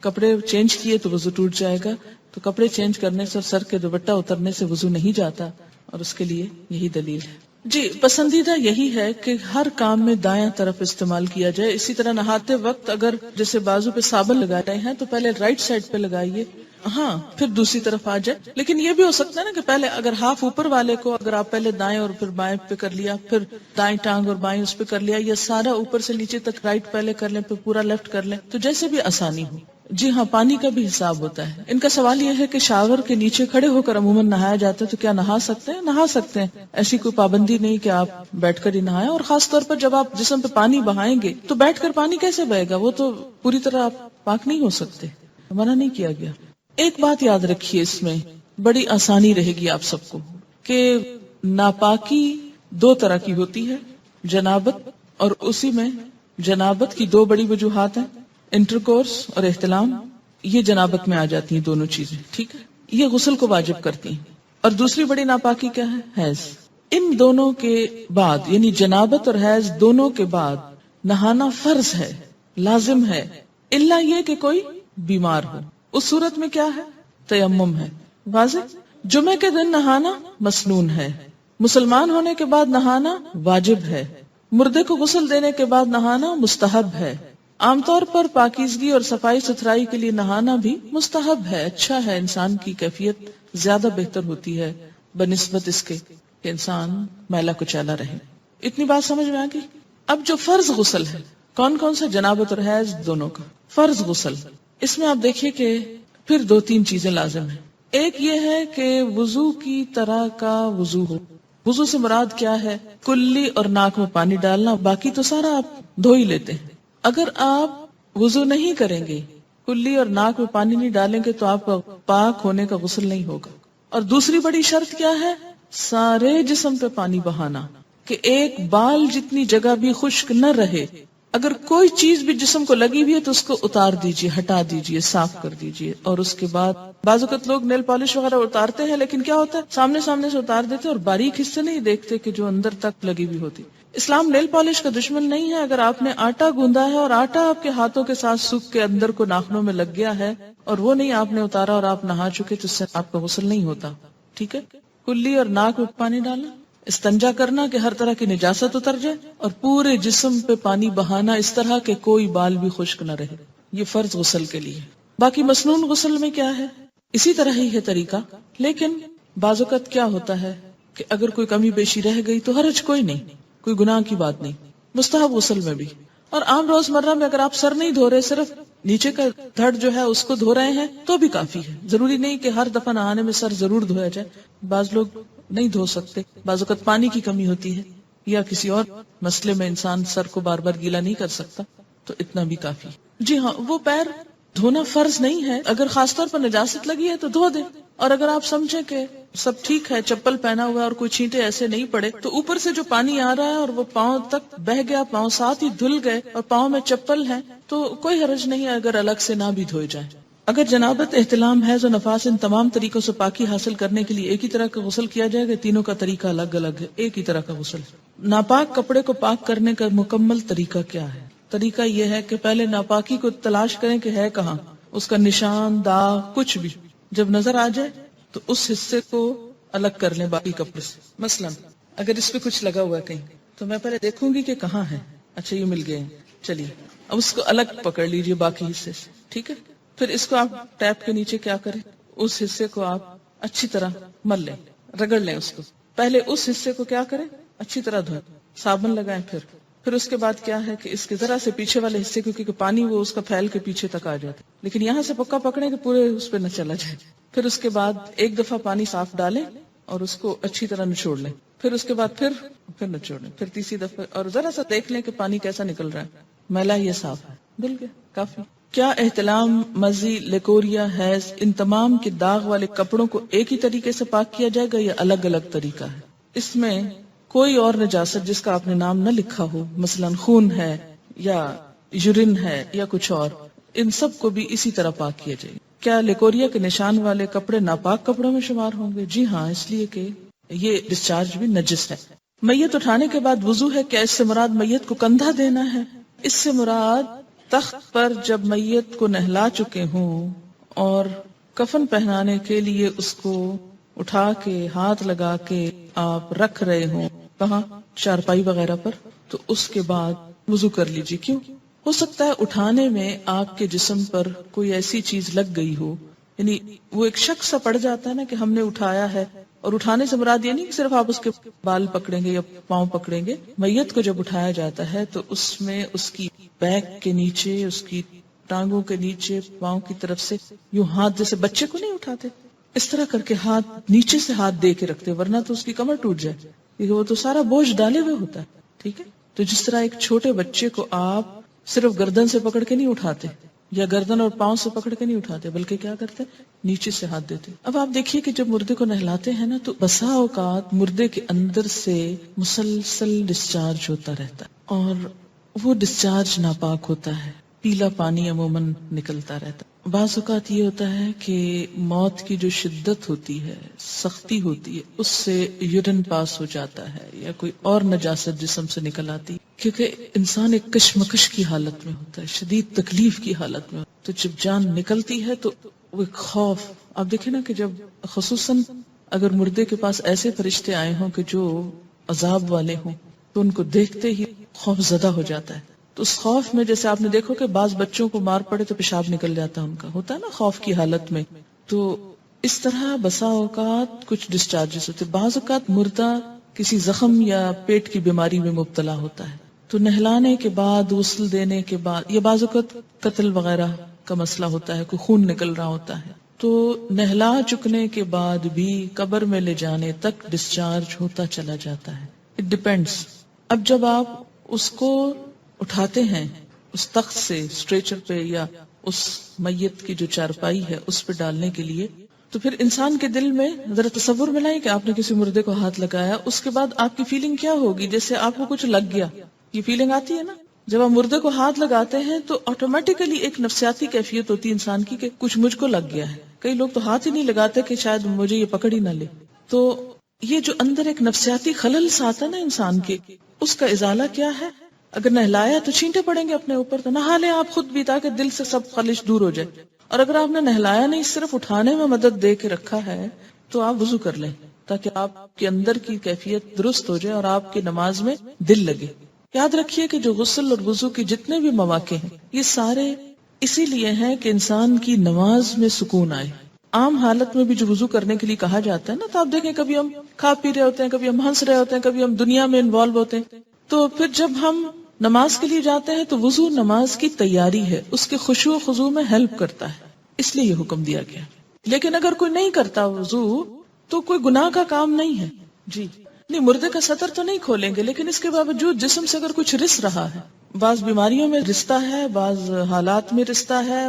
کپڑے چینج کیے تو وضو ٹوٹ جائے گا. تو کپڑے چینج کرنے سے اور سر کے دوپٹہ اترنے سے وضو نہیں جاتا, اور اس کے لیے یہی دلیل ہے. جی, پسندیدہ یہی ہے کہ ہر کام میں دائیں طرف استعمال کیا جائے. اسی طرح نہاتے وقت اگر جیسے بازو پہ صابن لگا رہے ہیں تو پہلے رائٹ سائڈ پہ لگائیے, ہاں پھر دوسری طرف آ جائے. لیکن یہ بھی ہو سکتا ہے نا کہ پہلے اگر ہاف اوپر والے کو اگر آپ پہلے دائیں اور پھر بائیں پہ کر لیا, پھر دائیں ٹانگ اور بائیں اس پہ کر لیا, یا سارا اوپر سے نیچے تک رائٹ پہلے کر لیں پھر پورا لیفٹ کر لیں, تو جیسے بھی آسانی ہو. جی ہاں, پانی کا بھی حساب ہوتا ہے. ان کا سوال یہ ہے کہ شاور کے نیچے کھڑے ہو کر عموماً نہایا جاتا ہے تو کیا نہا سکتے ہیں؟ نہا سکتے ہیں, ایسی کوئی پابندی نہیں کہ آپ بیٹھ کر ہی نہائیں. اور خاص طور پر جب آپ جسم پہ پانی بہائیں گے تو بیٹھ کر پانی کیسے بہے گا؟ وہ تو پوری طرح آپ پاک نہیں ہو سکتے, منع نہیں کیا گیا. ایک بات یاد رکھیے, اس میں بڑی آسانی رہے گی آپ سب کو کہ ناپاکی دو طرح کی ہوتی ہے, جنابت, اور اسی میں جنابت کی دو بڑی وجوہات ہیں, انٹرکورس اور احتلام. یہ جنابت میں آ جاتی ہیں دونوں چیزیں, ٹھیک ہے, یہ غسل کو واجب کرتی ہیں. اور دوسری بڑی ناپاکی کیا ہے؟ حیض. ان دونوں کے بعد, یعنی جنابت اور حیض دونوں کے بعد نہانا فرض ہے, لازم ہے, الا یہ کہ کوئی بیمار ہو. اس صورت میں کیا ہے؟ تیمم ہے. واضح. جمعے کے دن نہانا مسنون ہے, مسلمان ہونے کے بعد نہانا واجب ہے, مردے کو غسل دینے کے بعد نہانا مستحب ہے. عام طور پر پاکیزگی اور صفائی ستھرائی کے لیے نہانا بھی مستحب ہے, اچھا ہے, انسان کی کیفیت زیادہ بہتر ہوتی ہے بنسبت اس کے کہ انسان میلا کچیلا رہے. اتنی بات سمجھ میں آ گئی. اب جو فرض غسل ہے, کون کون سا؟ جنابت اور حیض دونوں کا فرض غسل. اس میں آپ دیکھیے کہ پھر دو تین چیزیں لازم ہیں. ایک یہ ہے کہ وضو کی طرح کا وضو ہو. وضو سے مراد کیا ہے؟ کلی اور ناک میں پانی ڈالنا, باقی تو سارا آپ دھو ہی لیتے ہیں. اگر آپ وضو نہیں کریں گے, کلی اور ناک میں پانی نہیں ڈالیں گے, تو آپ کا پاک ہونے کا غسل نہیں ہوگا. اور دوسری بڑی شرط کیا ہے؟ سارے جسم پہ پانی بہانا, کہ ایک بال جتنی جگہ بھی خشک نہ رہے. اگر کوئی چیز بھی جسم کو لگی ہوئی ہے تو اس کو اتار دیجئے, ہٹا دیجئے, صاف کر دیجئے. اور اس کے بعد بعض اوقات لوگ نیل پالش وغیرہ اتارتے ہیں, لیکن کیا ہوتا ہے, سامنے سے اتار دیتے اور باریک حصے نہیں دیکھتے کہ جو اندر تک لگی ہوئی ہوتی. اسلام نیل پالش کا دشمن نہیں ہے. اگر آپ نے آٹا گوندا ہے اور آٹا آپ کے ہاتھوں کے ساتھ سوکھ کے اندر کو ناخنوں میں لگ گیا ہے اور وہ نہیں آپ نے اتارا اور آپ نہا چکے, تو اس سے آپ کا غسل نہیں ہوتا. ٹھیک ہے. کلی اور ناک میں پانی ڈالنا, استنجا کرنا کہ ہر طرح کی نجاست اتر جائے, اور پورے جسم پہ پانی بہانا اس طرح کہ کوئی بال بھی خشک نہ رہے. یہ فرض غسل کے لیے. باقی مسنون غسل میں کیا ہے؟ اسی طرح ہی ہے طریقہ, لیکن بعض اوقات کیا ہوتا ہے کہ اگر کوئی کمی بیشی رہ گئی تو حرج کوئی نہیں, کوئی گناہ کی بات نہیں. مستحب غسل میں بھی. اور عام روزمرہ میں اگر آپ سر نہیں دھو رہے, صرف نیچے کا دھڑ جو ہے اس کو دھو رہے ہیں تو بھی کافی ہے. ضروری نہیں کہ ہر دفعہ نہانے میں سر ضرور دھویا جائے. بعض لوگ نہیں دھو سکتے, بعض اوقات پانی کی کمی ہوتی ہے, یا کسی اور مسئلے میں انسان سر کو بار بار گیلا نہیں کر سکتا, تو اتنا بھی کافی. جی ہاں, وہ پیر دھونا فرض نہیں ہے. اگر خاص طور پر نجاست لگی ہے تو دھو دیں. اور اگر آپ سمجھیں کہ سب ٹھیک ہے, چپل پہنا ہوا ہے اور کوئی چھینٹے ایسے نہیں پڑے, تو اوپر سے جو پانی آ رہا ہے اور وہ پاؤں تک بہ گیا, پاؤں ساتھ ہی دھل گئے اور پاؤں میں چپل ہے, تو کوئی حرج نہیں ہے اگر الگ سے نہ بھی دھوئے جائیں. اگر جنابت, احتلام, حیض و نفاس, ان تمام طریقوں سے پاکی حاصل کرنے کے لیے ایک ہی طرح کا غسل کیا جائے گا, تینوں کا طریقہ الگ الگ ہے, ایک ہی طرح کا غسل. ناپاک کپڑے کو پاک کرنے کا مکمل طریقہ کیا ہے؟ طریقہ یہ ہے کہ پہلے ناپاکی کو تلاش کریں کہ ہے کہاں, اس کا نشان، داغ، کچھ بھی جب نظر آ جائے تو اس حصے کو الگ کر لیں باقی کپڑے سے. مثلا اگر اس پہ کچھ لگا ہوا ہے کہیں تو میں پہلے دیکھوں گی کہ کہاں ہے. اچھا یہ مل گئے ہیں، چلیے اب اس کو الگ پکڑ لیجئے باقی حصے سے. ٹھیک ہے، پھر اس کو آپ ٹیپ کے نیچے کیا کریں، اس حصے کو آپ اچھی طرح مل لیں، رگڑ لیں اس کو. پہلے اس حصے کو کیا کریں، اچھی طرح دھویں، صابن لگائیں. پھر اس کے بعد کیا ہے کہ اس کے ذرا سے پیچھے والے حصے کیونکہ پانی وہ اس کا پھیل کے پیچھے تک آ جاتا ہے، لیکن یہاں سے پکا پکڑیں کہ پورے اس پہ نہ چلا جائے. پھر اس کے بعد ایک دفعہ پانی صاف ڈالیں اور اس کو اچھی طرح نچوڑ لیں. پھر اس کے بعد پھر نچوڑیں، پھر تیسری دفعہ اور ذرا سا دیکھ لیں کہ پانی کیسا نکل رہا ہے، میلا یہ صاف ہے، دھل گیا کافی. کیا احتلام، مزی، لیکوریا، حیض، ان تمام کے داغ والے کپڑوں کو ایک ہی طریقے سے پاک کیا جائے گا یا الگ الگ طریقہ ہے؟ اس میں کوئی اور نجاست جس کا آپ نے نام نہ لکھا ہو، مثلا خون ہے یا یورین ہے یا کچھ اور، ان سب کو بھی اسی طرح پاک کیا جائے. کیا لیکوریا کے نشان والے کپڑے ناپاک کپڑوں میں شمار ہوں گے؟ جی ہاں، اس لیے کہ یہ ڈسچارج بھی نجس ہے. میت اٹھانے کے بعد وضو ہے، کیا اس سے مراد میت کو کندھا دینا ہے؟ اس سے مراد تخت پر جب میت کو نہلا چکے ہوں اور کفن پہنانے کے لیے اس کو اٹھا کے ہاتھ لگا کے آپ رکھ رہے ہوں، کہاں، چارپائی وغیرہ پر، تو اس کے بعد وضو کر لیجیے. کیوں؟ ہو سکتا ہے اٹھانے میں آپ کے جسم پر کوئی ایسی چیز لگ گئی ہو، یعنی وہ ایک شک سا پڑ جاتا ہے نا کہ ہم نے اٹھایا ہے. اور اٹھانے سے مراد یہ نہیں کہ صرف آپ اس کے بال پکڑیں گے یا پاؤں پکڑیں گے. میت کو جب اٹھایا جاتا ہے تو اس میں اس کی بیک کے نیچے، اس کی ٹانگوں کے نیچے، پاؤں کی طرف سے یوں ہاتھ، جیسے بچے کو نہیں اٹھاتے اس طرح کر کے ہاتھ نیچے سے ہاتھ دے کے رکھتے، ورنہ تو اس کی کمر ٹوٹ جائے کیونکہ وہ تو سارا بوجھ ڈالے ہوئے ہوتا ہے. ٹھیک ہے، تو جس طرح ایک چھوٹے بچے کو آپ صرف گردن سے پکڑ کے نہیں اٹھاتے یا گردن اور پاؤں سے پکڑ کے نہیں اٹھاتے، بلکہ کیا کرتے، نیچے سے ہاتھ دیتے. اب آپ دیکھیے کہ جب مردے کو نہلاتے ہیں نا تو بسا اوقات مردے کے اندر سے مسلسل ڈسچارج ہوتا رہتا ہے اور وہ ڈسچارج ناپاک ہوتا ہے، پیلا پانی عموماً نکلتا رہتا ہے. بعض اوقات یہ ہوتا ہے کہ موت کی جو شدت ہوتی ہے، سختی ہوتی ہے، اس سے یورین پاس ہو جاتا ہے یا کوئی اور نجاست جسم سے نکل آتی، کیونکہ انسان ایک کشمکش کی حالت میں ہوتا ہے، شدید تکلیف کی حالت میں. تو جب جان نکلتی ہے تو وہ ایک خوف، آپ دیکھیں نا کہ جب خصوصاً اگر مردے کے پاس ایسے فرشتے آئے ہوں کہ جو عذاب والے ہوں تو ان کو دیکھتے ہی خوف زدہ ہو جاتا ہے. تو اس خوف میں جیسے آپ نے دیکھو کہ بعض بچوں کو مار پڑے تو پیشاب نکل جاتا ہے، ان کا ہوتا ہے نا خوف کی حالت میں. تو اس طرح بسا اوقات کچھ ڈسچارجز ہوتے. بعض اوقات مردہ کسی زخم یا پیٹ کی بیماری میں مبتلا ہوتا ہے تو نہلانے کے بعد، غسل دینے کے بعد، یا بعض اوقات قتل وغیرہ کا مسئلہ ہوتا ہے، کوئی خون نکل رہا ہوتا ہے، تو نہلا چکنے کے بعد بھی قبر میں لے جانے تک ڈسچارج ہوتا چلا جاتا ہے. It depends. اب جب آپ اس کو اٹھاتے ہیں اس تخت سے اسٹریچر پہ یا اس میت کی جو چارپائی ہے اس پہ ڈالنے کے لیے، تو پھر انسان کے دل میں ذرا تصور ملائیں کہ آپ نے کسی مردے کو ہاتھ لگایا، اس کے بعد آپ کی فیلنگ کیا ہوگی؟ جیسے آپ کو کچھ لگ گیا، یہ فیلنگ آتی ہے نا جب آپ مردے کو ہاتھ لگاتے ہیں تو آٹومیٹیکلی ایک نفسیاتی کیفیت ہوتی ہے انسان کی کہ کچھ مجھ کو لگ گیا ہے. کئی لوگ تو ہاتھ ہی نہیں لگاتے کہ شاید مجھے یہ پکڑ ہی نہ لے. تو یہ جو اندر ایک نفسیاتی خلل آتا ہے نا انسان کے، اس کا ازالہ کیا ہے؟ اگر نہلایا تو چھینٹے پڑیں گے اپنے اوپر، تو نہا لیں آپ خود بھی تاکہ دل سے سب خلش دور ہو جائے. اور اگر آپ نے نہلایا نہیں، صرف اٹھانے میں مدد دے کے رکھا ہے، تو آپ وضو کر لیں تاکہ آپ کے اندر کی کیفیت درست ہو جائے اور آپ کی نماز میں دل لگے. یاد رکھیے کہ جو غسل اور وضو کے جتنے بھی مواقع ہیں یہ سارے اسی لیے ہیں کہ انسان کی نماز میں سکون آئے. عام حالت میں بھی جو وضو کرنے کے لیے کہا جاتا ہے نا، تو آپ دیکھیں کبھی ہم کھا پی رہے ہوتے ہیں، کبھی ہم ہنس رہے ہوتے ہیں، کبھی ہم دنیا میں انوالو ہوتے ہیں، تو پھر جب ہم نماز کے لیے جاتے ہیں تو وضو نماز کی تیاری ہے، اس کے خشوع و خضوع میں ہیلپ کرتا ہے، اس لیے یہ حکم دیا گیا. لیکن اگر کوئی نہیں کرتا وضو تو کوئی گناہ کا کام نہیں ہے. جی نہیں، مردے کا سطر تو نہیں کھولیں گے، لیکن اس کے باوجود جسم سے اگر کچھ رس رہا ہے، بعض بیماریوں میں رستا ہے، بعض حالات میں رستا ہے،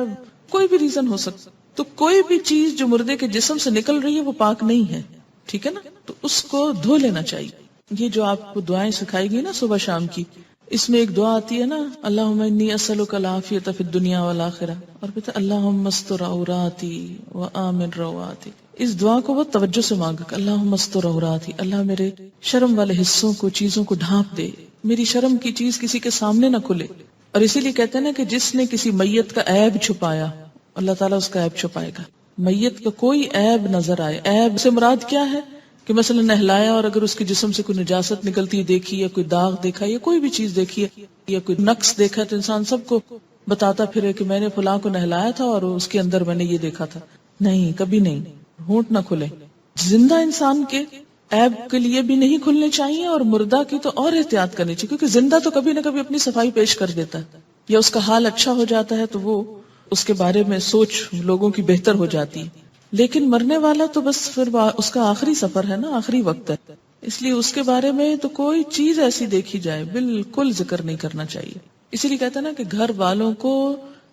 کوئی بھی ریزن ہو سکتا، تو کوئی بھی چیز جو مردے کے جسم سے نکل رہی ہے وہ پاک نہیں ہے. ٹھیک ہے نا، تو اس کو دھو لینا چاہیے. یہ جو آپ کو دعائیں سکھائی گئی نا صبح شام کی، اس میں ایک دعا آتی ہے نا، اللہم انی اسألک العافیۃ فی الدنیا والآخرہ، اور پھر اللہم استر عوراتی وآمن رواتی. اس دعا کو وہ توجہ سے مانگا کہ اللہم استر عوراتی، اللہ میرے شرم والے حصوں کو، چیزوں کو ڈھانپ دے، میری شرم کی چیز کسی کے سامنے نہ کھلے. اور اسی لیے کہتے ہیں نا کہ جس نے کسی میت کا عیب چھپایا اللہ تعالیٰ اس کا عیب چھپائے گا. میت کا کوئی عیب نظر آئے، عیب سے مراد کیا ہے کہ مثلا نہلایا اور اگر اس کے جسم سے کوئی نجاست نکلتی دیکھی یا کوئی داغ دیکھا یا کوئی بھی چیز دیکھی یا کوئی نقص دیکھا تو انسان سب کو بتاتا پھرے کہ میں نے فلاں کو نہلایا تھا اور اس کے اندر میں نے یہ دیکھا تھا. نہیں، کبھی نہیں، ہونٹ نہ کھلے. زندہ انسان کے عیب کے لیے بھی نہیں کھلنے چاہیے اور مردہ کی تو اور احتیاط کرنی چاہیے، کیونکہ زندہ تو کبھی نہ کبھی اپنی صفائی پیش کر دیتا ہے یا اس کا حال اچھا ہو جاتا ہے تو وہ اس کے بارے میں سوچ لوگوں کی بہتر ہو جاتی ہے. لیکن مرنے والا تو بس پھر اس کا آخری سفر ہے نا، آخری وقت ہے، اس لیے اس کے بارے میں تو کوئی چیز ایسی دیکھی جائے بالکل ذکر نہیں کرنا چاہیے. اسی لیے کہتے ہیں نا کہ گھر والوں کو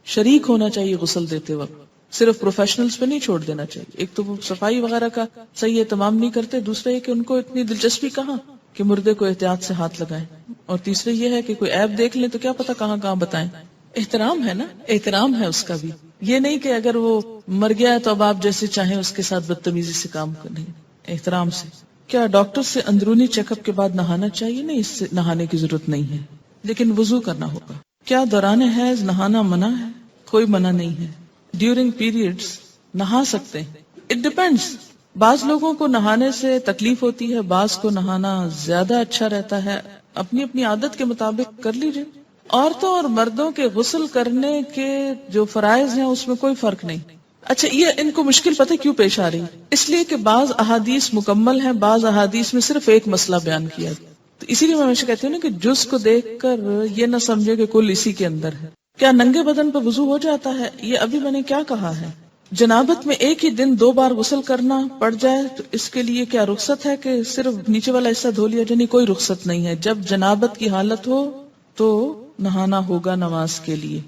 شریک ہونا چاہیے غسل دیتے وقت، صرف پروفیشنلز پہ نہیں چھوڑ دینا چاہیے. ایک تو وہ صفائی وغیرہ کا صحیح اہتمام نہیں کرتے، دوسرا یہ کہ ان کو اتنی دلچسپی کہاں کہ مردے کو احتیاط سے ہاتھ لگائیں، اور تیسرے یہ ہے کہ کوئی عیب دیکھ لیں تو کیا پتا کہاں کہاں بتائیں. احترام ہے نا، احترام ہے اس کا بھی، یہ نہیں کہ اگر وہ مر گیا ہے تو اب آپ جیسے چاہیں اس کے ساتھ بدتمیزی سے کام کریں، احترام سے. کیا ڈاکٹر سے اندرونی چیک اپ کے بعد نہانا چاہیے؟ نہیں، اس سے نہانے کی ضرورت نہیں ہے، لیکن وضو کرنا ہوگا. کیا دوران حیض نہانا منع ہے؟ کوئی منع نہیں ہے. ڈیورنگ پیریڈز نہا سکتے ہیں، اٹ ڈپینڈس. بعض لوگوں کو نہانے سے تکلیف ہوتی ہے، بعض کو نہانا زیادہ اچھا رہتا ہے، اپنی اپنی عادت کے مطابق کر لیجیے. عورتوں اور مردوں کے غسل کرنے کے جو فرائض ہیں اس میں کوئی فرق نہیں. اچھا، یہ ان کو مشکل پتہ کیوں پیش آ رہی؟ اس لیے کہ بعض احادیث مکمل ہیں، بعض احادیث میں صرف ایک مسئلہ بیان کیا ہے. تو اسی لیے میں ہمیشہ کہتی ہوں نا کہ جز کو دیکھ کر یہ نہ سمجھے کہ کل اسی کے اندر ہے. کیا ننگے بدن پر وضو ہو جاتا ہے؟ یہ ابھی میں نے کیا کہا ہے. جنابت میں ایک ہی دن 2 بار غسل کرنا پڑ جائے تو اس کے لیے کیا رخصت ہے کہ صرف نیچے والا حصہ دھو لیا جائے؟ کوئی رخصت نہیں ہے. جب جنابت کی حالت ہو تو نہانا ہوگا نماز کے لیے.